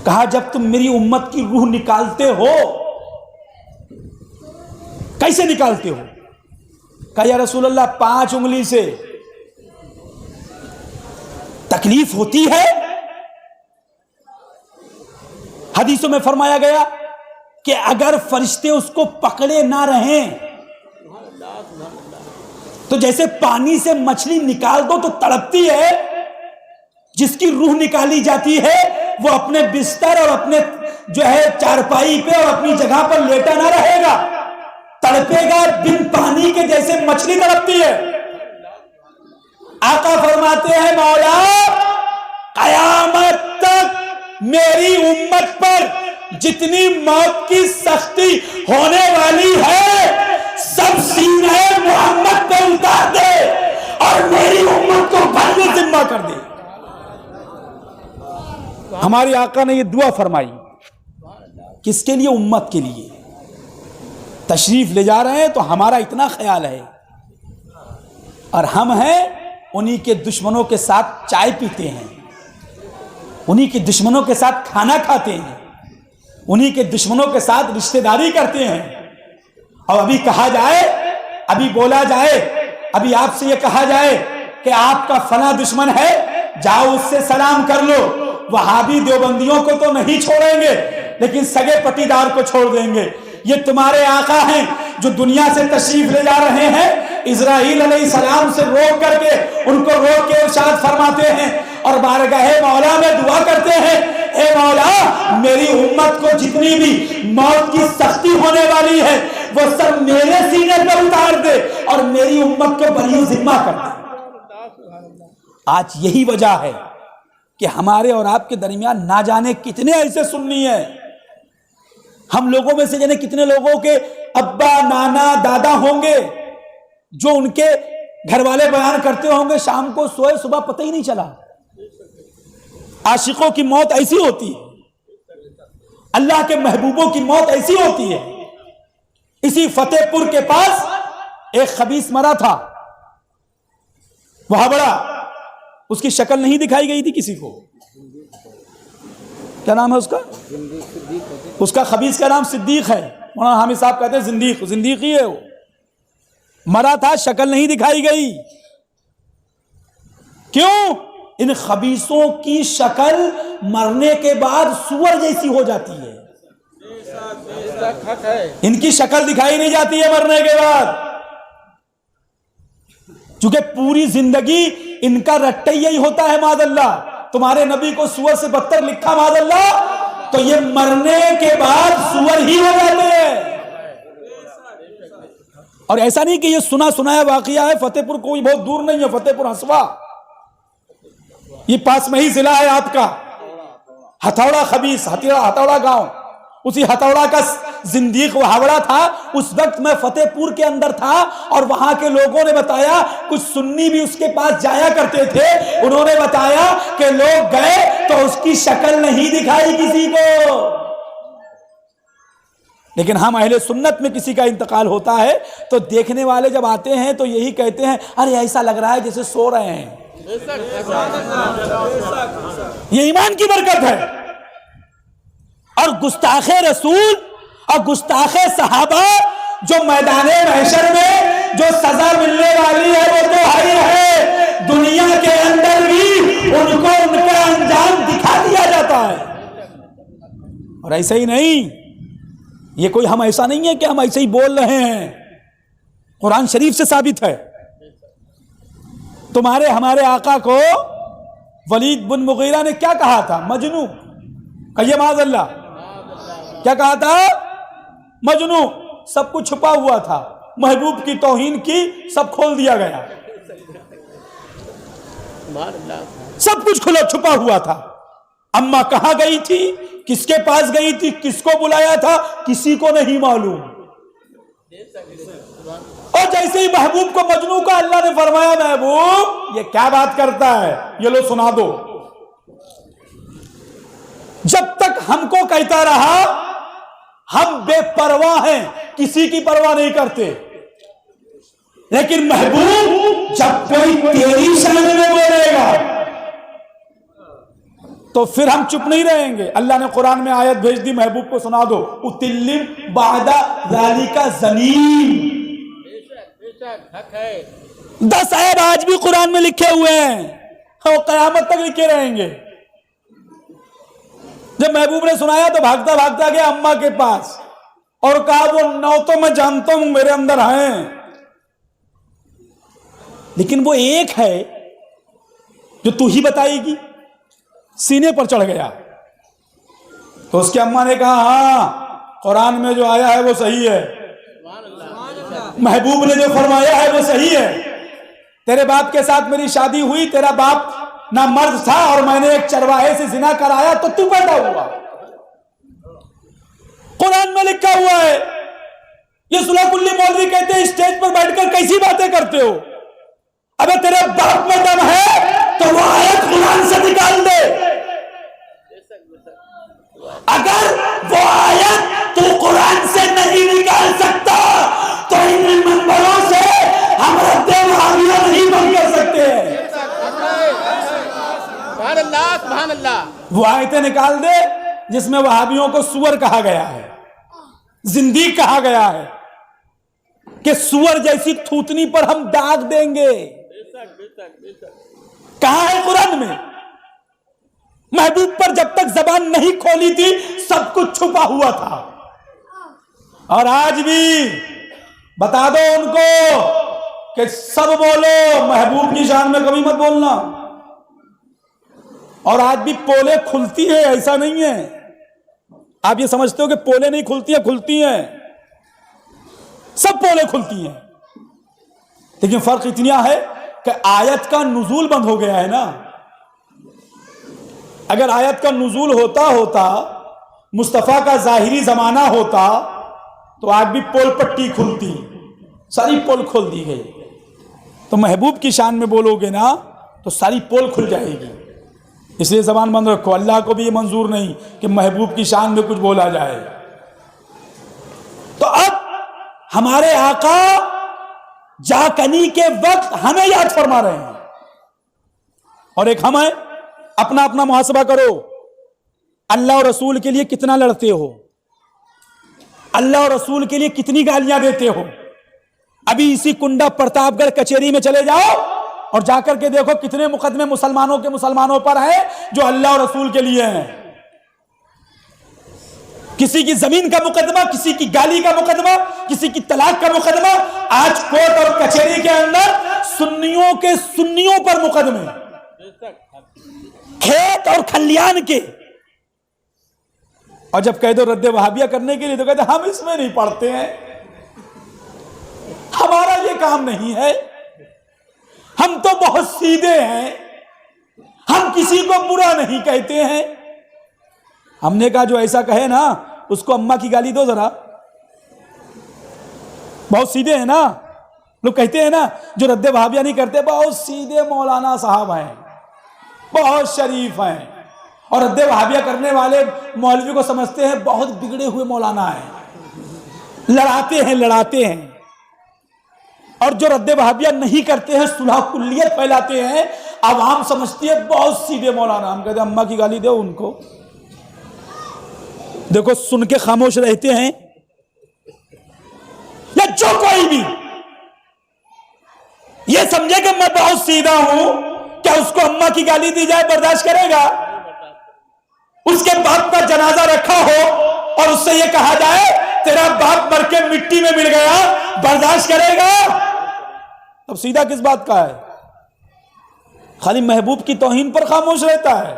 کہا جب تم میری امت کی روح نکالتے ہو کیسے نکالتے ہو؟ کہا یا رسول اللہ 5 انگلی سے تکلیف ہوتی ہے۔ حدیثوں میں فرمایا گیا کہ اگر فرشتے اس کو پکڑے نہ رہیں تو جیسے پانی سے مچھلی نکال دو تو تڑپتی ہے، جس کی روح نکالی جاتی ہے وہ اپنے بستر اور اپنے جو ہے چارپائی پہ اور اپنی جگہ پر لیٹا نہ رہے گا، تڑپے گا بن پانی کے جیسے مچھلی تڑپتی ہے۔ آقا فرماتے ہیں مولا قیامت تک میری امت پر جتنی موت کی سختی ہونے والی ہے سب سینہ محمد پہ اتار دے اور میری امت کو بھرنے ذمہ کر دے۔ ہمارے آقا نے یہ دعا فرمائی، کس کے لیے؟ امت کے لیے۔ تشریف لے جا رہے ہیں تو ہمارا اتنا خیال ہے، اور ہم ہیں انہی کے دشمنوں کے ساتھ چائے پیتے ہیں، انہی کے دشمنوں کے ساتھ کھانا کھاتے ہیں، انہی کے دشمنوں کے ساتھ رشتہ داری کرتے ہیں۔ اور ابھی کہا جائے، ابھی بولا جائے، ابھی آپ سے یہ کہا جائے کہ آپ کا فلاں دشمن ہے، جاؤ اس سے سلام کر لو، وہابی دیوبندیوں کو تو نہیں چھوڑیں گے لیکن سگے پٹیدار کو چھوڑ دیں گے۔ یہ تمہارے آقا ہیں جو دنیا سے تشریف لے جا رہے ہیں، اسرائیل علیہ السلام سے روک کر کے ان کو روک کے ارشاد فرماتے ہیں اور بارگاہ مولا میں دعا کرتے ہیں، اے مولا میری امت کو جتنی بھی موت کی سختی ہونے والی ہے وہ سب میرے سینے پر اتار دے اور میری امت کو بری ذمہ کر دے۔ آج یہی وجہ ہے کہ ہمارے اور آپ کے درمیان نہ جانے کتنے ایسے سنی ہیں، ہم لوگوں میں سے جانے کتنے لوگوں کے ابا نانا دادا ہوں گے جو ان کے گھر والے بیان کرتے ہوں گے شام کو سوئے صبح پتہ ہی نہیں چلا۔ عاشقوں کی موت ایسی ہوتی ہے، اللہ کے محبوبوں کی موت ایسی ہوتی ہے۔ اسی فتح پور کے پاس ایک خبیث مرا تھا، وہاں بڑا، اس کی شکل نہیں دکھائی گئی تھی کسی کو۔ کیا نام ہے اس کا؟ اس کا خبیث کا نام صدیق ہے۔ مولانا حامد صاحب کہتے ہیں زندیق ہی ہے وہ، مرا تھا، شکل نہیں دکھائی گئی۔ کیوں؟ ان خبیثوں کی شکل مرنے کے بعد سور جیسی ہو جاتی ہے، ان کی شکل دکھائی نہیں جاتی ہے مرنے کے بعد، چونکہ پوری زندگی ان کا رٹّا یہی ہوتا ہے۔ معاذ اللہ، تمہارے نبی کو سور سے بدتر لکھا معاذ اللہ، تو یہ مرنے کے بعد سور ہی ہو جاتے ہیں۔ اور ایسا نہیں کہ یہ سنا سنایا واقعہ ہے، فتح پور کوئی بہت دور نہیں ہے، فتح پور ہسوا یہ پاس میں ہی ضلع ہے آپ کا۔ ہتھوڑا خبیث، ہتھوڑا گاؤں، اسی ہتھوڑا کا زندیق وہ ہاوڑا تھا۔ اس وقت میں فتح پور کے اندر تھا اور وہاں کے لوگوں نے بتایا، کچھ سنی بھی اس کے پاس جایا کرتے تھے، انہوں نے بتایا کہ لوگ گئے تو اس کی شکل نہیں دکھائی کسی کو۔ لیکن ہم اہل سنت میں کسی کا انتقال ہوتا ہے تو دیکھنے والے جب آتے ہیں تو یہی کہتے ہیں، ارے ایسا لگ رہا ہے جیسے سو رہے ہیں۔ یہ ایمان کی برکت ہے۔ اور گستاخ رسول اور گستاخ صحابہ جو میدان محشر میں جو سزا ملنے والی ہے وہ تو ہے، دنیا کے اندر بھی ان کو ان کا انجام دکھا دیا جاتا ہے۔ اور ایسا ہی نہیں، یہ کوئی ہم ایسا نہیں ہے کہ ہم ایسے ہی بول رہے ہیں، قرآن شریف سے ثابت ہے۔ تمہارے ہمارے آقا کو ولید بن مغیرہ نے کیا کہا تھا؟ مجنو، کہیے معاذ اللہ، کیا کہا تھا؟ مجنو۔ سب کچھ چھپا ہوا تھا، محبوب کی توہین کی، سب کھول دیا گیا، سب کچھ کھلا چھپا ہوا تھا۔ اماں کہاں گئی تھی، کس کے پاس گئی تھی، کس کو بلایا تھا، کسی کو نہیں معلوم۔ اور جیسے ہی محبوب کو مجنو کا اللہ نے فرمایا، محبوب یہ کیا بات کرتا ہے، یہ لو سنا دو۔ جب تک ہم کو کہتا رہا ہم بے پرواہ ہیں، کسی کی پرواہ نہیں کرتے، لیکن محبوب جب کوئی تیری شان میں بولے گا تو پھر ہم چپ نہیں رہیں گے. اللہ نے قرآن میں آیت بھیج دی, محبوب کو سنا دو, اتلم بعد ذالک زنیم. 10 عیب آج بھی قرآن میں لکھے ہوئے ہیں, وہ قیامت تک لکھے رہیں گے. جب محبوب نے سنایا تو بھاگتا بھاگتا گیا اماں کے پاس اور کہا وہ 9 تو میں جانتا ہوں میرے اندر ہیں, لیکن وہ ایک ہے جو تو ہی بتائے گی. سینے پر چڑھ گیا. تو اس کی اماں نے کہا ہاں قرآن میں جو آیا ہے وہ صحیح ہے, محبوب نے جو فرمایا ہے وہ صحیح ہے. تیرے باپ کے ساتھ میری شادی ہوئی, تیرا باپ نہ مرد تھا اور میں نے ایک چرواہے سے زنا کرایا تو تو پیدا ہوا. قرآن میں لکھا ہوا ہے. یہ صلح کلی مولوی کہتے ہیں اسٹیج پر بیٹھ کر کیسی باتیں کرتے ہو, ابے تیرے باپ میں دم ہے تو وہ آیت قرآن سے نکال دے. اگر وہ آیت تو قرآن سے نہیں نکال سکتا تو ان منبروں سے ہم رد وہابیہ نہیں بن کر سکتے ہیں. سبحان اللہ سبحان اللہ. وہ آیتیں نکال دے جس میں وہابیوں کو سور کہا گیا ہے, زندیق کہا گیا ہے کہ سور جیسی تھوتنی پر ہم داغ دیں گے. کہاں ہے قرآن میں؟ محبوب پر جب تک زبان نہیں کھولی تھی سب کچھ چھپا ہوا تھا. اور آج بھی بتا دو ان کو کہ سب بولو, محبوب کی شان میں کبھی مت بولنا. اور آج بھی پولے کھلتی ہیں, ایسا نہیں ہے. آپ یہ سمجھتے ہو کہ پولے نہیں کھلتی ہیں, کھلتی ہیں, سب پولے کھلتی ہیں. لیکن فرق اتنا ہے کہ آیت کا نزول بند ہو گیا ہے نا. اگر آیت کا نزول ہوتا مصطفیٰ کا ظاہری زمانہ ہوتا تو آج بھی پول پٹی کھلتی, ساری پول کھول دی گئی. تو محبوب کی شان میں بولو گے نا تو ساری پول کھل جائے گی. اس لیے زبان بند رکھو. اللہ کو بھی یہ منظور نہیں کہ محبوب کی شان میں کچھ بولا جائے. تو اب ہمارے آقا جاکنی کے وقت ہمیں یاد فرما رہے ہیں, اور ایک ہمیں اپنا اپنا محاسبہ کرو. اللہ اور رسول کے لیے کتنا لڑتے ہو, اللہ اور رسول کے لیے کتنی گالیاں دیتے ہو. ابھی اسی کنڈا پرتاپ گڑھ کچہری میں چلے جاؤ اور جا کر کے دیکھو کتنے مقدمے مسلمانوں پر ہیں جو اللہ اور رسول کے لیے ہیں. کسی کی زمین کا مقدمہ, کسی کی گالی کا مقدمہ, کسی کی طلاق کا مقدمہ. آج کورٹ اور کچہری کے اندر سنیوں پر مقدمے, کھیت اور کھلیان کے. اور جب کہہ دو رد وہابیہ کرنے کے لیے تو کہتے ہم اس میں نہیں پڑھتے ہیں, ہمارا یہ کام نہیں ہے, ہم تو بہت سیدھے ہیں, ہم کسی کو برا نہیں کہتے ہیں. ہم نے کہا جو ایسا کہے نا اس کو اماں کی گالی دو ذرا. بہت سیدھے ہیں نا لوگ, کہتے ہیں نا جو رد وہابیہ نہیں کرتے بہت سیدھے مولانا صاحب ہیں, بہت شریف ہیں. اور رد وہابیہ کرنے والے مولوی کو سمجھتے ہیں بہت بگڑے ہوئے مولانا ہیں, لڑاتے ہیں. اور جو رد وہابیہ نہیں کرتے ہیں صلح کلیت پھیلاتے ہیں, عوام سمجھتی ہے بہت سیدھے مولانا. ہم کہتے ہیں اماں کی گالی دو ان کو. دیکھو سن کے خاموش رہتے ہیں, یا جو کوئی بھی یہ سمجھے کہ میں بہت سیدھا ہوں, کیا اس کو اماں کی گالی دی جائے برداشت کرے گا؟ اس کے باپ کا جنازہ رکھا ہو اور اس سے یہ کہا جائے تیرا باپ مر کے مٹی میں مل گیا, برداشت کرے گا؟ اب سیدھا کس بات کا ہے؟ خالی محبوب کی توہین پر خاموش رہتا ہے.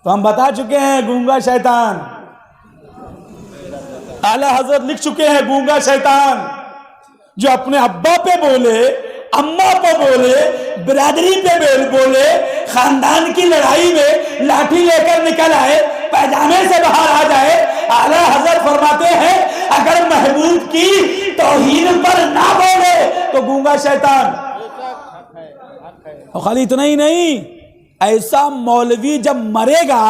تو ہم بتا چکے ہیں گونگا شیطان, اعلی حضرت لکھ چکے ہیں گونگا شیطان جو اپنے ابا پہ بولے, اماں پہ بولے, برادری پہ بولے, خاندان کی لڑائی میں لاٹھی لے کر نکل آئے, پیجامے سے باہر آ جائے. اعلی حضرت فرماتے ہیں اگر محبوب کی توہین پر نہ بولے تو گونگا شیطان. اور خالی اتنا ہی نہیں, ایسا مولوی جب مرے گا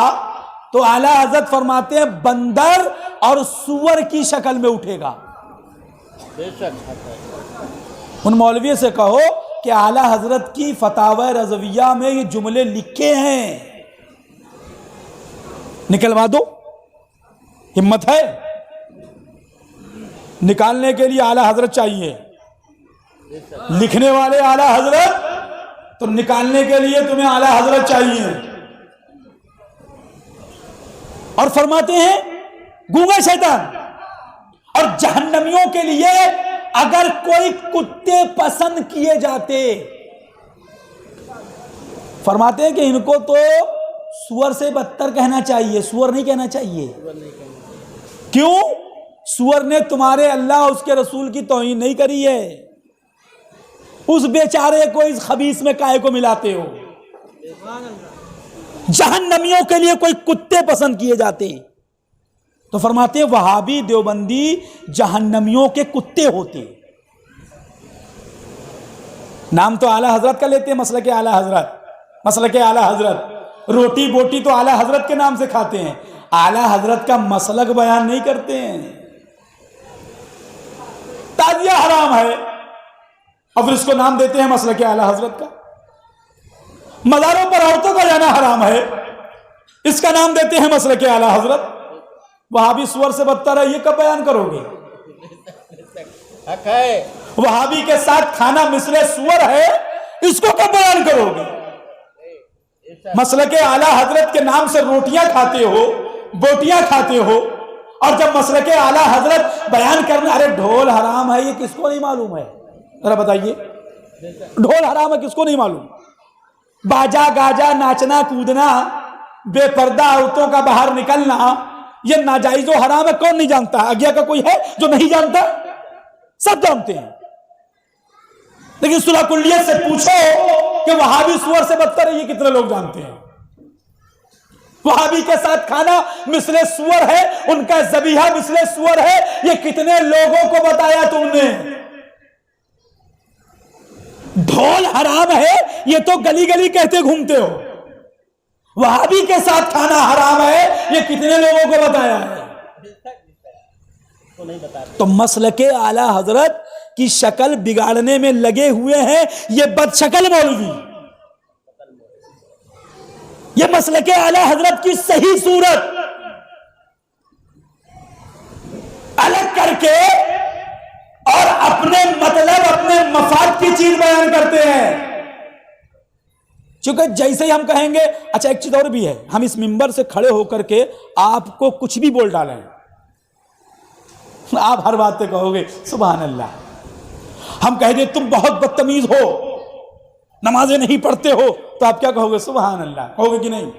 تو اعلی حضرت فرماتے ہیں بندر اور سور کی شکل میں اٹھے گا. ان مولوی سے کہو کہ اعلی حضرت کی فتاوی رضویہ میں یہ جملے لکھے ہیں, نکلوا دو، ہمت ہے؟ نکالنے کے لیے اعلی حضرت چاہیے، لکھنے والے اعلی حضرت، تو نکالنے کے لیے تمہیں اعلی حضرت چاہیے۔ اور فرماتے ہیں گونگا شیطان اور جہنمیوں کے لیے اگر کوئی کتے پسند کیے جاتے، فرماتے ہیں کہ ان کو تو سور سے بدتر کہنا چاہیے، سور نہیں کہنا چاہیے۔ کیوں؟ سور نے تمہارے اللہ اس کے رسول کی توہین نہیں کری ہے، اس بیچارے کو اس خبیث میں کائے کو ملاتے ہو؟ جہنمیوں کے لیے کوئی کتے پسند کیے جاتے تو فرماتے ہیں وہابی دیوبندی جہنمیوں کے کتے ہوتے۔ نام تو اعلی حضرت کا لیتے ہیں، مسلک اعلی حضرت، مسلک اعلی حضرت، روٹی بوٹی تو اعلی حضرت کے نام سے کھاتے ہیں، اعلی حضرت کا مسلک بیان نہیں کرتے ہیں۔ تعزیہ حرام ہے اور پھر اس کو نام دیتے ہیں مسلک اعلی حضرت کا۔ مزاروں پر عورتوں کا جانا حرام ہے، اس کا نام دیتے ہیں مسلک اعلی حضرت۔ وہابی سور سے بدتر ہے، یہ کب بیان کرو گے؟ حق ہے۔ وہابی کے ساتھ کھانا مثل سور ہے، اس کو کب بیان کرو گے؟ مسلک اعلی حضرت کے نام سے روٹیاں کھاتے ہو، بوٹیاں کھاتے ہو، اور جب مسلک اعلی حضرت بیان کرنا، ارے ڈھول حرام ہے، یہ کس کو نہیں معلوم ہے؟ ذرا بتائیے، ڈھول حرام ہے کس کو نہیں معلوم؟ باجا گاجا، ناچنا کودنا، بے پردہ عورتوں کا باہر نکلنا، یہ ناجائز و حرام ہے، کون نہیں جانتا؟ آگیا کا کوئی ہے جو نہیں جانتا؟ سب جانتے ہیں۔ لیکن صلح کلیت سے پوچھو کہ وہابی سور سے بدتر ہے، یہ کتنے لوگ جانتے ہیں؟ وہابی کے ساتھ کھانا مثل سور ہے، ان کا ذبیحہ مثل سور ہے، یہ کتنے لوگوں کو بتایا تم نے؟ ڈھول حرام ہے یہ تو گلی گلی کہتے گھومتے ہو، وہابی کے ساتھ کھانا حرام ہے یہ کتنے لوگوں کو بتایا ہے؟ تو مسلک اعلی حضرت کی شکل بگاڑنے میں لگے ہوئے ہیں یہ بد شکل مولوی۔ یہ مسلک اعلی حضرت کی صحیح صورت الگ کر کے اور اپنے مطلب اپنے مفاد کی چیز بیان کرتے ہیں۔ چونکہ جیسے ہی ہم کہیں گے، اچھا ایک چیز اور بھی ہے، ہم اس منبر سے کھڑے ہو کر کے آپ کو کچھ بھی بول ڈالیں، آپ ہر بات پہ کہو گے سبحان اللہ۔ ہم کہہ دیں تم بہت بدتمیز ہو، نمازیں نہیں پڑھتے ہو، تو آپ کیا کہو گے؟ سبحان اللہ کہو گے کہ نہیں؟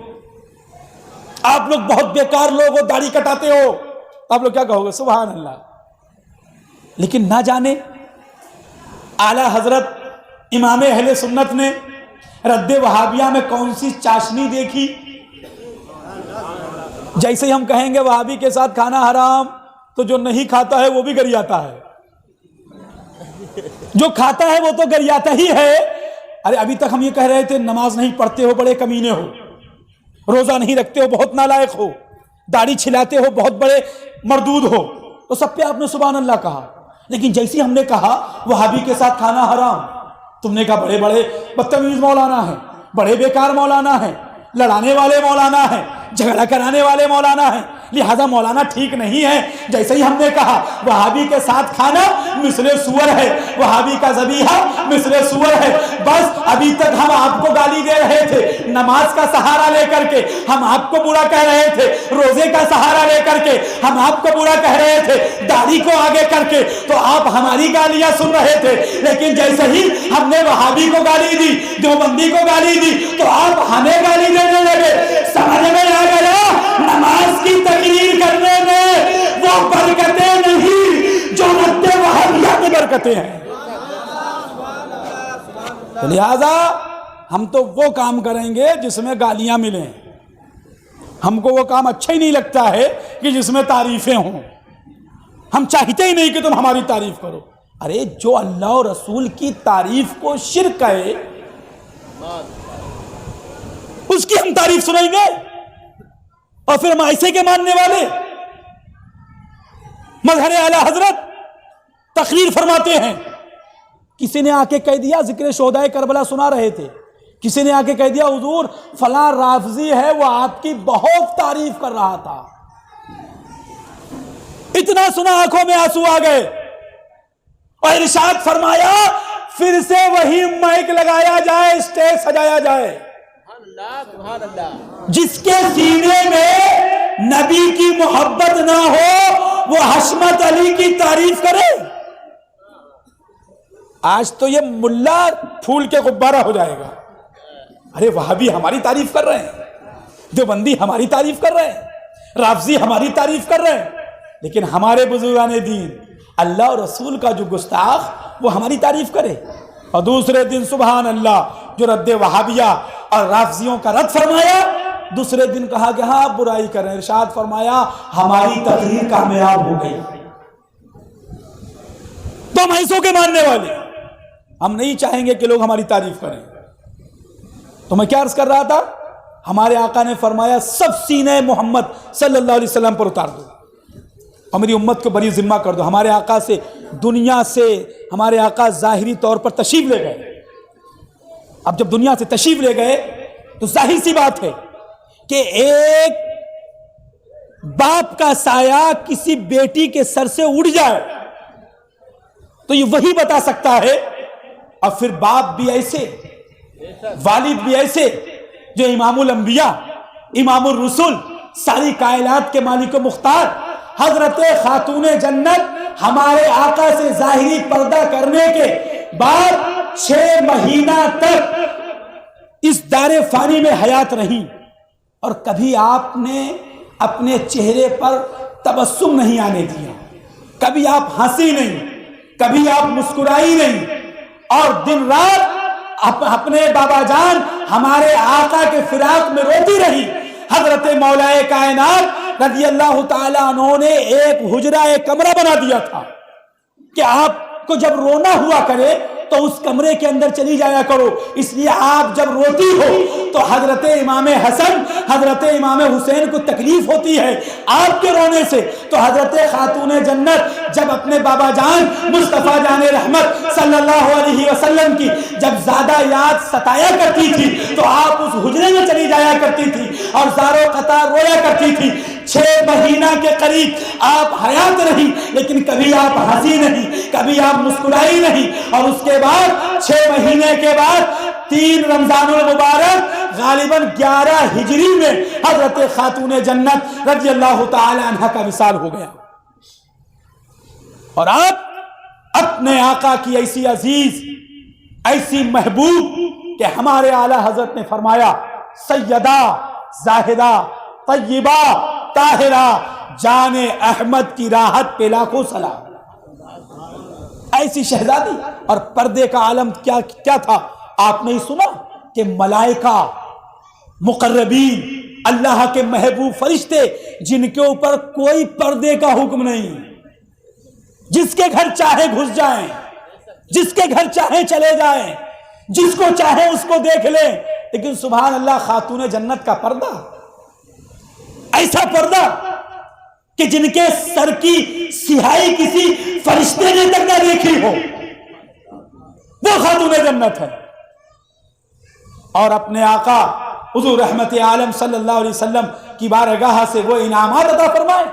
آپ لوگ بہت بیکار لوگ ہو، داڑھی کٹاتے ہو، تو آپ لوگ کیا کہو گے؟ سبحان اللہ۔ لیکن نہ جانے اعلی حضرت امام اہل سنت نے رد وہابیہ میں کون سی چاشنی دیکھی؟ جیسے ہی ہم کہیں گے وہابی کے ساتھ کھانا حرام، تو جو نہیں کھاتا ہے وہ بھی گریاتا ہے، جو کھاتا ہے وہ تو گریاتا ہی ہے۔ ارے ابھی تک ہم یہ کہہ رہے تھے نماز نہیں پڑھتے ہو بڑے کمینے ہو، روزہ نہیں رکھتے ہو بہت نالائق ہو، داڑھی چھلاتے ہو بہت بڑے مردود ہو، تو سب پہ آپ نے سبحان اللہ کہا۔ لیکن جیسے ہم نے کہا وہابی کے ساتھ کھانا حرام، تم نے کہا بڑے بڑے بدتمیز مولانا ہیں، بڑے بیکار مولانا ہیں، لڑانے والے مولانا ہیں، جھگڑا کرانے والے مولانا ہیں، لہذا مولانا ٹھیک نہیں ہے۔ جیسے ہی ہم نے کہا وہابی کے ساتھ کھانا مثل سور ہے، وہابی کا ذبیحہ مثل سور ہے، بس ابھی تک ہم آپ کو گالی دے رہے تھے، نماز کا سہارا لے کر کے ہم آپ کو برا کہہ رہے تھے، روزے کا سہارا لے کر کے ہم آپ کو برا کہہ رہے تھے، داڑھی کو آگے کر کے تو آپ ہماری گالیاں سن رہے تھے، لیکن جیسے ہی ہم نے وہابی کو گالی دی، دیوبندی کو گالی دی، تو آپ ہمیں گالی دینے لگے۔ سمجھ میں آ گیا؟ نماز کی تقریر کرنے میں وہ برکتیں نہیں جو رد وہابیہ کی برکتیں ہیں۔ لہذا ہم تو وہ کام کریں گے جس میں گالیاں ملیں، ہم کو وہ کام اچھا ہی نہیں لگتا ہے کہ جس میں تعریفیں ہوں، ہم چاہتے ہی نہیں کہ تم ہماری تعریف کرو۔ ارے جو اللہ اور رسول کی تعریف کو شرک ہے اس کی ہم تعریف سنیں گے، اور پھر ہم ایسے کے ماننے والے؟ مظہر اعلی حضرت تقریر فرماتے ہیں، کسی نے آ کے کہہ دیا ذکر شہدائے کربلا سنا رہے تھے کسی نے آ کے کہہ دیا حضور فلاں رافضی ہے وہ آپ کی بہت تعریف کر رہا تھا، اتنا سنا آنکھوں میں آنسو آ گئے، اور ارشاد فرمایا پھر سے وہی مائک لگایا جائے، اسٹیج سجایا جائے، سبحان اللہ، جس کے سینے میں نبی کی محبت نہ ہو وہ حشمت علی کی تعریف کرے۔ آج تو یہ ملا پھول کے غبارہ ہو جائے گا، ارے وہابی ہماری تعریف کر رہے ہیں، دیوبندی ہماری تعریف کر رہے ہیں، رافضی ہماری تعریف کر رہے ہیں، لیکن ہمارے بزرگان دین اللہ اور رسول کا جو گستاخ وہ ہماری تعریف کرے، اور دوسرے دن سبحان اللہ جو رد وہابیہ اور رافضیوں کا رد فرمایا، دوسرے دن کہا کہ ہاں آپ برائی کر رہے ہیں، ارشاد فرمایا ہماری تقریر کامیاب ہو گئی۔ تو ہم ایسوں کے ماننے والے، ہم نہیں چاہیں گے کہ لوگ ہماری تعریف کریں۔ تو میں کیا عرض کر رہا تھا، ہمارے آقا نے فرمایا سب سینے محمد صلی اللہ علیہ وسلم پر اتار دو اور میری امت کو بری ذمہ کر دو۔ ہمارے آقا سے دنیا سے ہمارے آقا ظاہری طور پر تشریف لے گئے، اب جب دنیا سے تشریف لے گئے تو ظاہر سی بات ہے کہ ایک باپ کا سایہ کسی بیٹی کے سر سے اڑ جائے تو یہ وہی بتا سکتا ہے، اور پھر باپ بھی ایسے، والد بھی ایسے، جو امام الانبیاء، امام الرسل، ساری کائنات کے مالک و مختار حضرت خاتون جنت ہمارے آقا سے ظاہری پردہ کرنے کے بعد 6 مہینہ تک اس دار فانی میں حیات رہی، اور کبھی آپ نے اپنے چہرے پر تبسم نہیں آنے دیا، کبھی آپ ہنسی نہیں، کبھی آپ مسکرائی نہیں، اور دن رات اپنے بابا جان ہمارے آقا کے فراق میں روتی رہی۔ حضرت مولا کائنات رضی اللہ تعالیٰ عنہ نے ایک حجرہ، ایک کمرہ بنا دیا تھا کہ آپ کو جب رونا ہوا کرے تو اس کمرے کے اندر چلی جایا کرو، اس لیے آپ جب روتی ہو تو حضرت امام حسن، حضرت امام حسین کو تکلیف ہوتی ہے آپ کے رونے سے، تو حضرت خاتون جنت جب اپنے بابا جان مصطفیٰ جان رحمت صلی اللہ علیہ وسلم کی جب زیادہ یاد ستایا کرتی تھی تو آپ اس حجرے میں چلی جایا کرتی تھی اور زارو قطار رویا کرتی تھی۔ 6 مہینہ کے قریب آپ حیات رہی، لیکن کبھی آپ ہنسی نہیں، کبھی آپ مسکرائی نہیں، اور اس کے بعد 6 مہینے کے بعد 3 رمضان المبارک غالباً 11 ہجری میں حضرت خاتون جنت رضی اللہ تعالی عنہ کا وصال ہو گیا، اور آپ اپنے آقا کی ایسی عزیز، ایسی محبوب کہ ہمارے اعلیٰ حضرت نے فرمایا سیدہ زاہدہ طیبہ طاہرہ جان احمد کی راحت پہ لاکھوں سلام، ایسی شہزادی۔ اور پردے کا عالم کیا تھا، آپ نے ہی سنا کہ ملائکہ مقربین، اللہ کے محبوب فرشتے جن کے اوپر کوئی پردے کا حکم نہیں، جس کے گھر چاہے گھس جائیں، جس کے گھر چاہے چلے جائیں، جس کو چاہے اس کو دیکھ لیں، لیکن سبحان اللہ خاتون جنت کا پردہ، ایسا پردہ کہ جن کے سر کی سیاہی کسی فرشتے نے تک نہ دیکھی ہو، وہ خاتون جنت ہے۔ اور اپنے آقا حضور رحمت عالم صلی اللہ علیہ وسلم کی بارگاہ سے وہ انعامات عطا فرمائے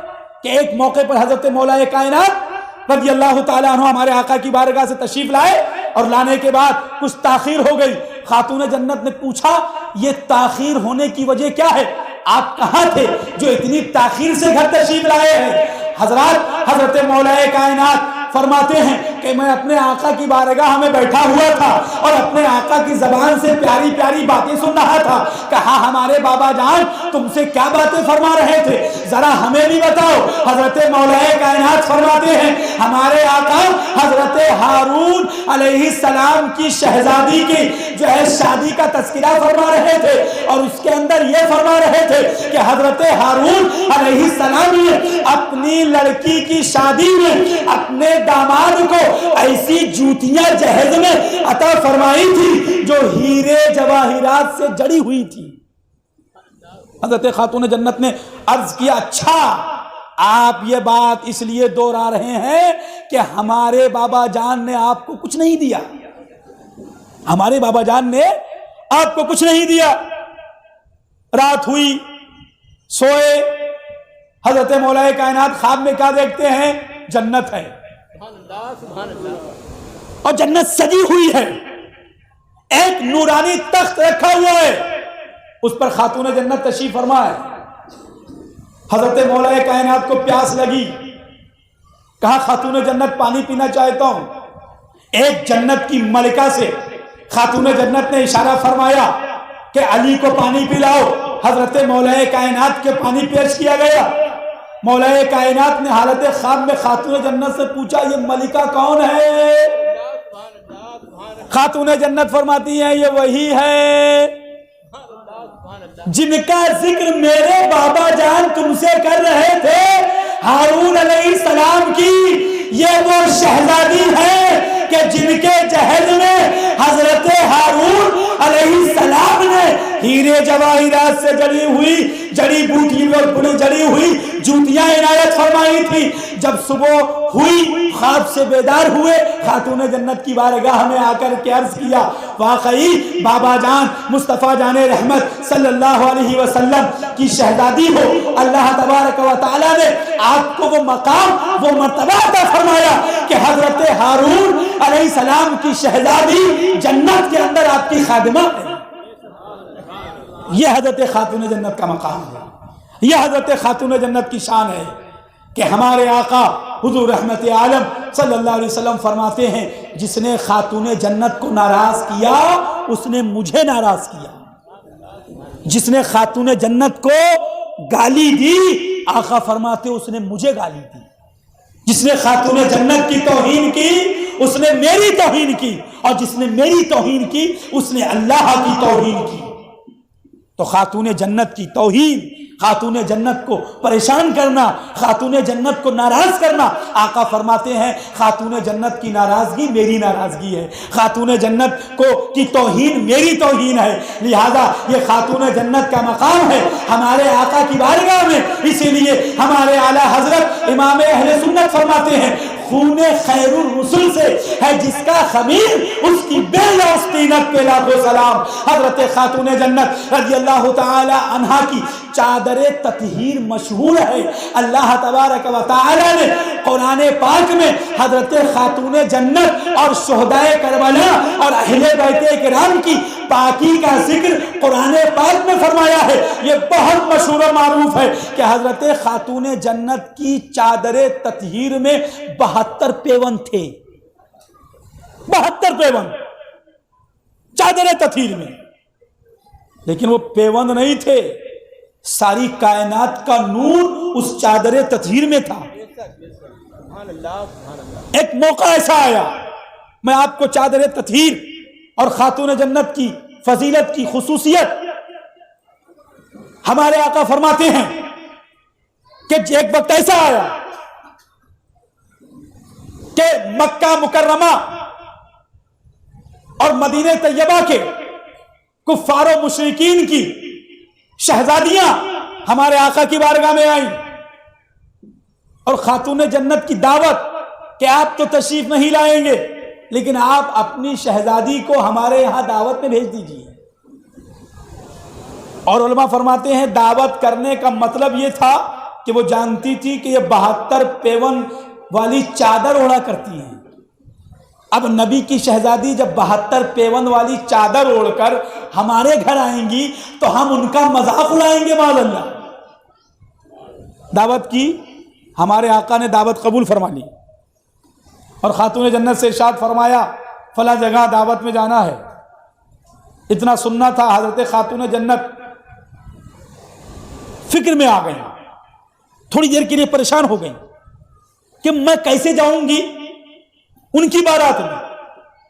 کہ ایک موقع پر حضرت مولا کائنات رضی اللہ تعالیٰ عنہ ہمارے آقا کی بارگاہ سے تشریف لائے، اور لانے کے بعد کچھ تاخیر ہو گئی۔ خاتون جنت نے پوچھا یہ تاخیر ہونے کی وجہ کیا ہے، آپ کہاں تھے جو اتنی تاخیر سے گھر تشریف لائے ہیں؟ حضرت مولا کائنات فرماتے ہیں کہ میں اپنے آقا کی بارگاہ میں بیٹھا ہوا تھا اور اپنے آقا کی زبان سے پیاری پیاری باتیں سن رہا تھا۔ کہا ہمارے بابا جان تم سے کیا باتیں فرما رہے تھے، ذرا ہمیں بھی بتاؤ۔ حضرت مولا کائنات فرماتے ہیں ہمارے آقا حضرت ہارون علیہ السلام کی شہزادی کی جو ہے شادی کا تذکرہ فرما رہے تھے، اور اس کے اندر یہ فرما رہے تھے کہ حضرت ہارون علیہ السلام نے اپنی لڑکی کی شادی میں اپنے داماد کو ایسی جوتیاں جہیز میں عطا فرمائی تھی جو ہیرے جواہرات سے جڑی ہوئی تھی۔ حضرت خاتون جنت نے عرض کیا اچھا آپ یہ بات اس لیے دوہرا رہے ہیں کہ ہمارے بابا جان نے آپ کو کچھ نہیں دیا، ہمارے بابا جان نے آپ کو کچھ نہیں دیا. رات ہوئی, سوئے, حضرت مولا کائنات خواب میں کیا دیکھتے ہیں؟ جنت ہے, سبحان اللہ سبحان اللہ. اور جنت سجی ہوئی ہے, ایک نورانی تخت رکھا ہوا ہے, اس پر خاتون جنت تشریف فرما ہے. حضرت مولا کائنات کو پیاس لگی, کہا خاتون جنت پانی پینا چاہتا ہوں. ایک جنت کی ملکہ سے خاتون جنت نے اشارہ فرمایا کہ علی کو پانی پلاؤ. حضرت مولا کائنات کے پانی پیش کیا گیا. مولا کائنات نے حالت خواب میں خاتون جنت سے پوچھا یہ ملکہ کون ہے؟ خاتون جنت فرماتی ہیں یہ وہی ہے جن کا ذکر میرے بابا جان تم سے کر رہے تھے. ہارون علیہ السلام کی یہ وہ شہزادی ہے کہ جن کے جہیز میں حضرت ہارون علیہ السلام نے ہیرے جواہرات سے جڑی ہوئی جڑی بوٹیوں اور جڑی ہوئی جوتیاں عنایت فرمائی تھی. جب صبح ہوئی خواب سے بیدار ہوئے, خاتون جنت کی بارگاہ میں آ کر کے عرض کیا واقعی بابا جان مصطفیٰ جان رحمت صلی اللہ علیہ وسلم کی شہزادی ہو. اللہ تبارک و تعالی نے آپ کو وہ مقام وہ مرتبہ عطا فرمایا کہ حضرت ہارون علیہ السلام کی شہزادی جنت کے اندر آپ کی خادمہ ہے. یہ حضرت خاتون جنت کا مقام ہے, یہ حضرت خاتون جنت کی شان ہے کہ ہمارے آقا حضور رحمت عالم صلی اللہ علیہ وسلم فرماتے ہیں جس نے خاتون جنت کو ناراض کیا اس نے مجھے ناراض کیا. جس نے خاتون جنت کو گالی دی آقا فرماتے اس نے مجھے گالی دی. جس نے خاتون جنت کی توہین کی اس نے میری توہین کی, اور جس نے میری توہین کی اس نے اللہ کی توہین کی. تو خاتون جنت کی توہین, خاتون جنت کو پریشان کرنا, خاتون جنت کو ناراض کرنا, آقا فرماتے ہیں خاتون جنت کی ناراضگی میری ناراضگی ہے, خاتون جنت کو کی توہین میری توہین ہے. لہذا یہ خاتون جنت کا مقام ہے ہمارے آقا کی بارگاہ میں. اسی لیے ہمارے اعلیٰ حضرت امام اہل سنت فرماتے ہیں خون خیر الرسل سے ہے جس کا خمیر اس کی بے لوث طینت پہ لاکھوں سلام. حضرت خاتون جنت رضی اللہ تعالی عنہا کی چادر تطہیر مشہور ہے. اللہ تبارک و تعالی نے قرآن پاک میں حضرت خاتون جنت اور شہدائے کربلا اور اہل بیت کرام کی پاکی کا ذکر قرآن پاک میں فرمایا ہے. یہ بہت مشہور و معروف ہے کہ حضرت خاتون جنت کی چادر تطہیر میں 72 پیون تھے. 72 پیون چادر تطہیر میں, لیکن وہ پیوند نہیں تھے, ساری کائنات کا نور اس چادر تطہیر میں تھا. ایک موقع ایسا آیا میں آپ کو چادر تطہیر اور خاتون جنت کی فضیلت کی خصوصیت ہمارے آقا فرماتے ہیں کہ ایک وقت ایسا آیا کہ مکہ مکرمہ اور مدینہ طیبہ کے کفار و مشرکین کی شہزادیاں ہمارے آقا کی بارگاہ میں آئیں اور خاتون جنت کی دعوت کہ آپ تو تشریف نہیں لائیں گے لیکن آپ اپنی شہزادی کو ہمارے یہاں دعوت میں بھیج دیجیے. اور علماء فرماتے ہیں دعوت کرنے کا مطلب یہ تھا کہ وہ جانتی تھی کہ یہ 72 پیون والی چادر اوڑھا کرتی ہیں. اب نبی کی شہزادی جب 72 پیون والی چادر اوڑھ کر ہمارے گھر آئیں گی تو ہم ان کا مذاق اڑائیں گے معاذ اللہ. دعوت کی, ہمارے آقا نے دعوت قبول فرما لی اور خاتون جنت سے ارشاد فرمایا فلاں جگہ دعوت میں جانا ہے. اتنا سننا تھا, حضرت خاتون جنت فکر میں آ گئی, تھوڑی دیر کے لیے پریشان ہو گئی کہ میں کیسے جاؤں گی ان کی بارات میں.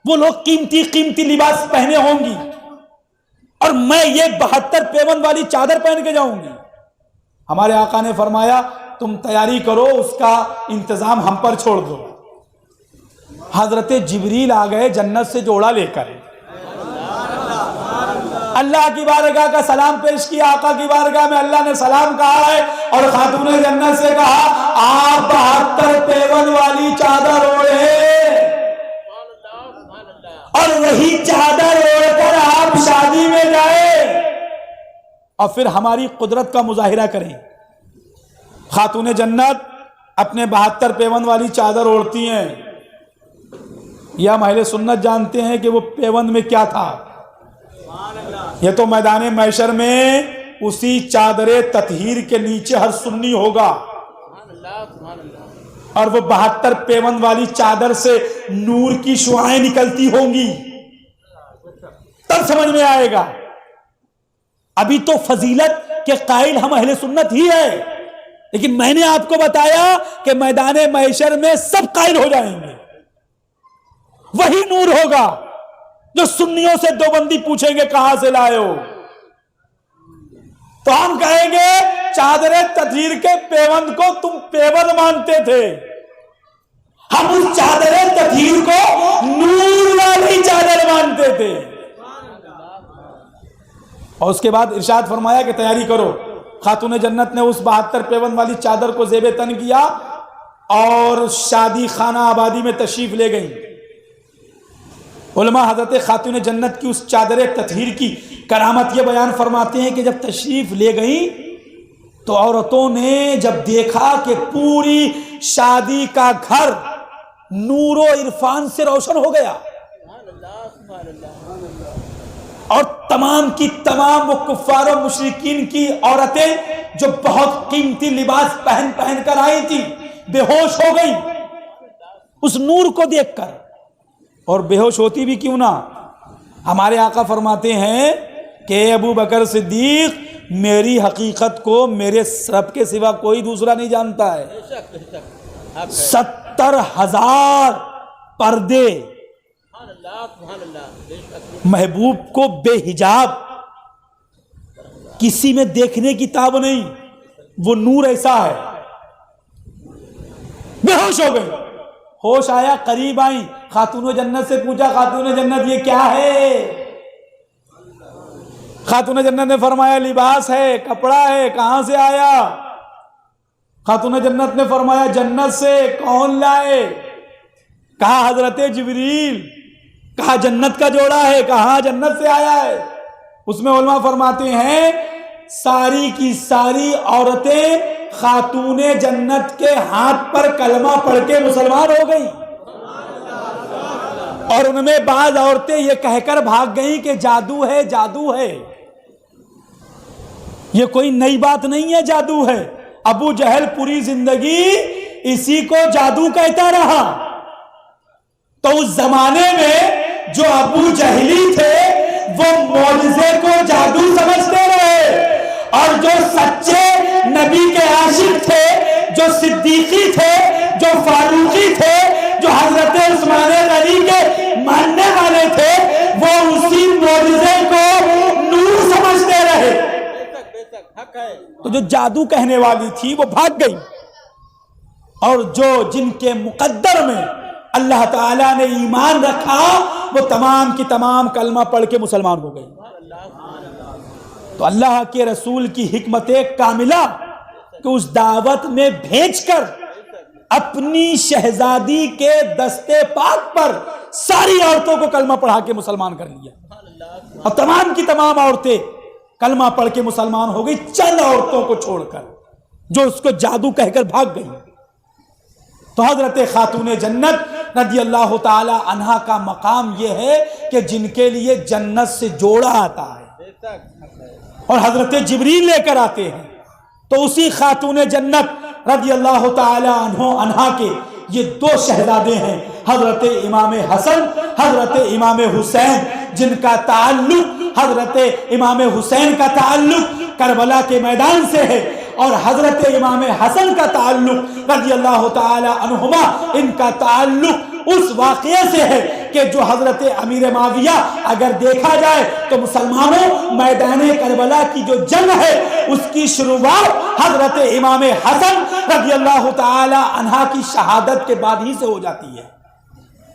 وہ لوگ قیمتی قیمتی لباس پہنے ہوں گی اور میں یہ 72 پیون والی چادر پہن کے جاؤں گی. ہمارے آقا نے فرمایا تم تیاری کرو, اس کا انتظام ہم پر چھوڑ دو. حضرت جبریل آ گئے جنت سے جوڑا لے کر, اللہ کی بارگاہ کا سلام پیش کیا. آقا کی بارگاہ میں اللہ نے سلام کہا ہے اور خاتون جنت سے کہا آپ 72 پیون والی چادر اوڑھے. اور وہی چادر اوڑھ کر آپ شادی میں جائیں اور پھر ہماری قدرت کا مظاہرہ کریں. خاتون جنت اپنے 72 پیوند والی چادر اوڑھتی ہیں. یا اہل سنت جانتے ہیں کہ وہ پیوند میں کیا تھا؟ یہ تو میدان محشر میں اسی چادر تطہیر کے نیچے ہر سنی ہوگا اور وہ 72 پیوند والی چادر سے نور کی شعائیں نکلتی ہوں گی، تب سمجھ میں آئے گا. ابھی تو فضیلت کے قائل ہم اہل سنت ہی ہے، لیکن میں نے آپ کو بتایا کہ میدان محشر میں سب قائل ہو جائیں گے. وہی نور ہوگا جو سنیوں سے دیوبندی پوچھیں گے کہاں سے لائے ہو، تو ہم کہیں گے چادر تطہیر کے پیوند کو تم پیوند مانتے تھے، ہم اس چادر تطہیر کو نور والی چادر مانتے تھے. اور اس کے بعد ارشاد فرمایا کہ تیاری کرو. خاتون جنت نے اس 72 پیوند والی چادر کو زیب تن کیا اور شادی خانہ آبادی میں تشریف لے گئیں. علماء حضرت خاتون جنت کی اس چادر تطہیر کی کرامت یہ بیان فرماتے ہیں کہ جب تشریف لے گئیں تو عورتوں نے جب دیکھا کہ پوری شادی کا گھر نور و عرفان سے روشن ہو گیا اور تمام کی تمام وہ کفار و مشرکین کی عورتیں جو بہت قیمتی لباس پہن کر آئی تھی بے ہوش ہو گئی اس نور کو دیکھ کر. اور بے ہوش ہوتی بھی کیوں نہ، ہمارے آقا فرماتے ہیں کہ ابو بکر صدیق میری حقیقت کو میرے رب کے سوا کوئی دوسرا نہیں جانتا ہے. 70,000 پردے محبوب کو بے حجاب کسی میں دیکھنے کی تاب نہیں، وہ نور ایسا ہے. بے ہوش ہو گئے، ہوش آیا قریب آئی، خاتون جنت سے پوچھا خاتون جنت یہ کیا ہے؟ خاتون جنت نے فرمایا لباس ہے، کپڑا ہے. کہاں سے آیا؟ خاتون جنت نے فرمایا جنت سے. کون لائے؟ کہا حضرت جبریل. کہا جنت کا جوڑا ہے؟ کہاں جنت سے آیا ہے. اس میں علماء فرماتے ہیں ساری کی ساری عورتیں خاتون جنت کے ہاتھ پر کلمہ پڑھ کے مسلمان ہو گئی اور ان میں بعض عورتیں یہ کہہ کر بھاگ گئیں کہ جادو ہے جادو ہے. یہ کوئی نئی بات نہیں ہے، جادو ہے. ابو جہل پوری زندگی اسی کو جادو کہتا رہا. تو اس زمانے میں جو ابو جہلی تھے وہ معجزے کو جادو سمجھتے رہے اور جو سچے نبی کے عاشق تھے، جو صدیقی تھے، جو فاروقی تھے، جو حضرت عثمان غنی کے ماننے والے تھے، وہ اسی معجزے کو نور سمجھتے رہے. تو جو جادو کہنے والی تھی وہ بھاگ گئی اور جن کے مقدر میں اللہ تعالیٰ نے ایمان رکھا وہ تمام کی تمام کلمہ پڑھ کے مسلمان ہو گئی. تو اللہ کے رسول کی حکمت کاملہ کہ اس دعوت میں بھیج کر اپنی شہزادی کے دستے پاک پر ساری عورتوں کو کلمہ پڑھا کے مسلمان کر لیا اور تمام کی تمام عورتیں کلمہ پڑھ کے مسلمان ہو گئی چند عورتوں کو چھوڑ کر جو اس کو جادو کہہ کر بھاگ گئی. تو حضرت خاتون جنت رضی اللہ تعالی عنہا کا مقام یہ ہے کہ جن کے لیے جنت سے جوڑا آتا ہے اور حضرت جبریل لے کر آتے ہیں. تو اسی خاتون جنت رضی اللہ تعالی عنہا کے یہ 2 شہزادے ہیں، حضرت امام حسن، حضرت امام حسین، جن کا تعلق حضرت امام حسین کا تعلق کربلا کے میدان سے ہے اور حضرت امام حسن کا تعلق رضی اللہ تعالی عنہما ان کا تعلق اس واقعے سے ہے کہ جو حضرت امیر معاویہ اگر دیکھا جائے تو مسلمانوں میدان کربلا کی جو جنگ ہے اس کی شروعات حضرت امام حسن رضی اللہ تعالی عنہ کی شہادت کے بعد ہی سے ہو جاتی ہے.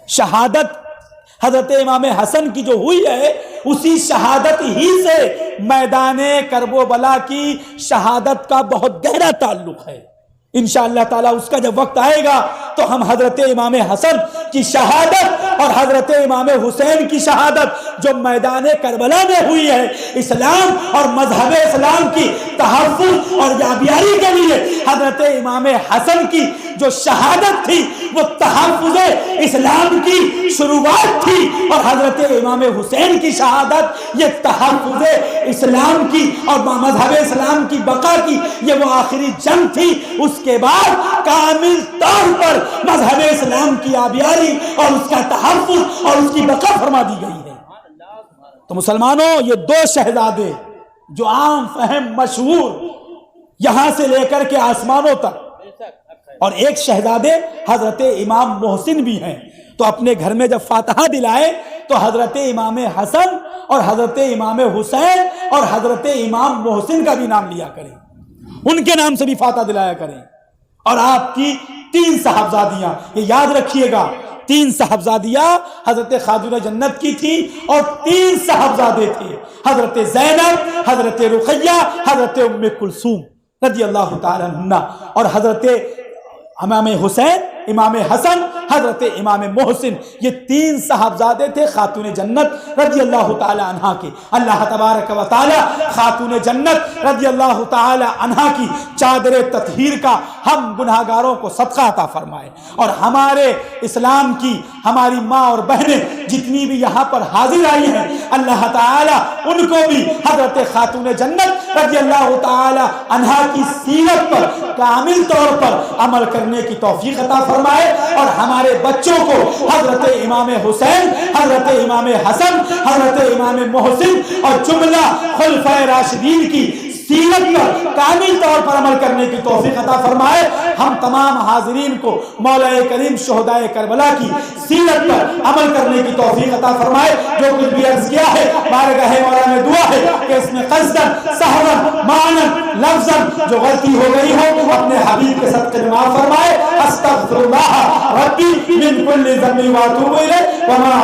شہادت حضرت امام حسن کی جو ہوئی ہے اسی شہادت ہی سے میدان کرب و بلا کی شہادت کا بہت گہرا تعلق ہے. انشاءاللہ تعالی اس کا جب وقت آئے گا تو ہم حضرت امام حسن کی شہادت اور حضرت امام حسین کی شہادت جو میدان کربلا میں ہوئی ہے، اسلام اور مذہب اسلام کی تحفظ اور یابیاری کے لیے حضرت امام حسن کی جو شہادت تھی وہ تحفظ اسلام کی شروعات تھی، اور حضرت امام حسین کی شہادت یہ تحفظ اسلام کی اور مذہب اسلام کی بقا کی یہ وہ آخری جنگ تھی۔ اس کے بعد کامل طور پر مذہب اسلام کی آبیاری اور اس کا تحفظ اور اس کی بقا فرما دی گئی ہے۔ تو مسلمانوں، یہ دو شہزادے جو عام فہم مشہور یہاں سے لے کر کے آسمانوں تک، اور ایک شہزادے حضرت امام محسن بھی ہیں، تو اپنے گھر میں جب فاتحہ دلائے تو حضرت امام حسن اور حضرت امام حسین اور حضرت امام محسن کا بھی نام لیا کریں، ان کے نام سے بھی فاتحہ دلایا کریں۔ اور آپ کی 3 صاحبزادیاں، یہ یاد رکھیے گا، 3 صاحبزادیاں حضرت خاتون جنت کی تھی اور 3 صاحبزادے تھے، حضرت زینب، حضرت رقیہ، حضرت ام کلثوم رضی اللہ تعالی عنہ، اور حضرت امام حسین، امام حسن، حضرت امام محسن، یہ 3 صاحبزادے تھے خاتون جنت رضی اللہ تعالی عنہ کے۔ اللہ تبارک و تعالی خاتون جنت رضی اللہ تعالی عنہ کی چادر تطہیر کا ہم گناہگاروں کو صدقہ عطا فرمائے، اور ہمارے اسلام کی ہماری ماں اور بہنیں جتنی بھی یہاں پر حاضر آئی ہیں، اللہ تعالی ان کو بھی حضرت خاتون جنت رضی اللہ تعالی عنہ کی سیرت پر کامل طور پر عمل کرنے کی توفیق عطا فرمائے، اور ہمارے بچوں کو حضرت امام حسین، حضرت امام حسن، حضرت امام محسن اور جملہ خلفائے راشدین کی سیرت پر کامل طور پر عمل کرنے کی توفیق عطا فرمائے۔ ہم تمام حاضرین کو مولا کریم شہداء کربلا کی سیرت پر عمل کرنے کی توفیق عطا فرمائے۔ جو کچھ بھی عرض کیا ہے بارگاہ مولا میں دعا ہے کہ اس میں قصداً، سہواً، معناً، لفظاً جو غلطی ہو گئی ہو اپنے حبیب کے صدقے معاف فرمائے۔ استغفر اللہ ربی من کل ذنب واتوب الیہ وما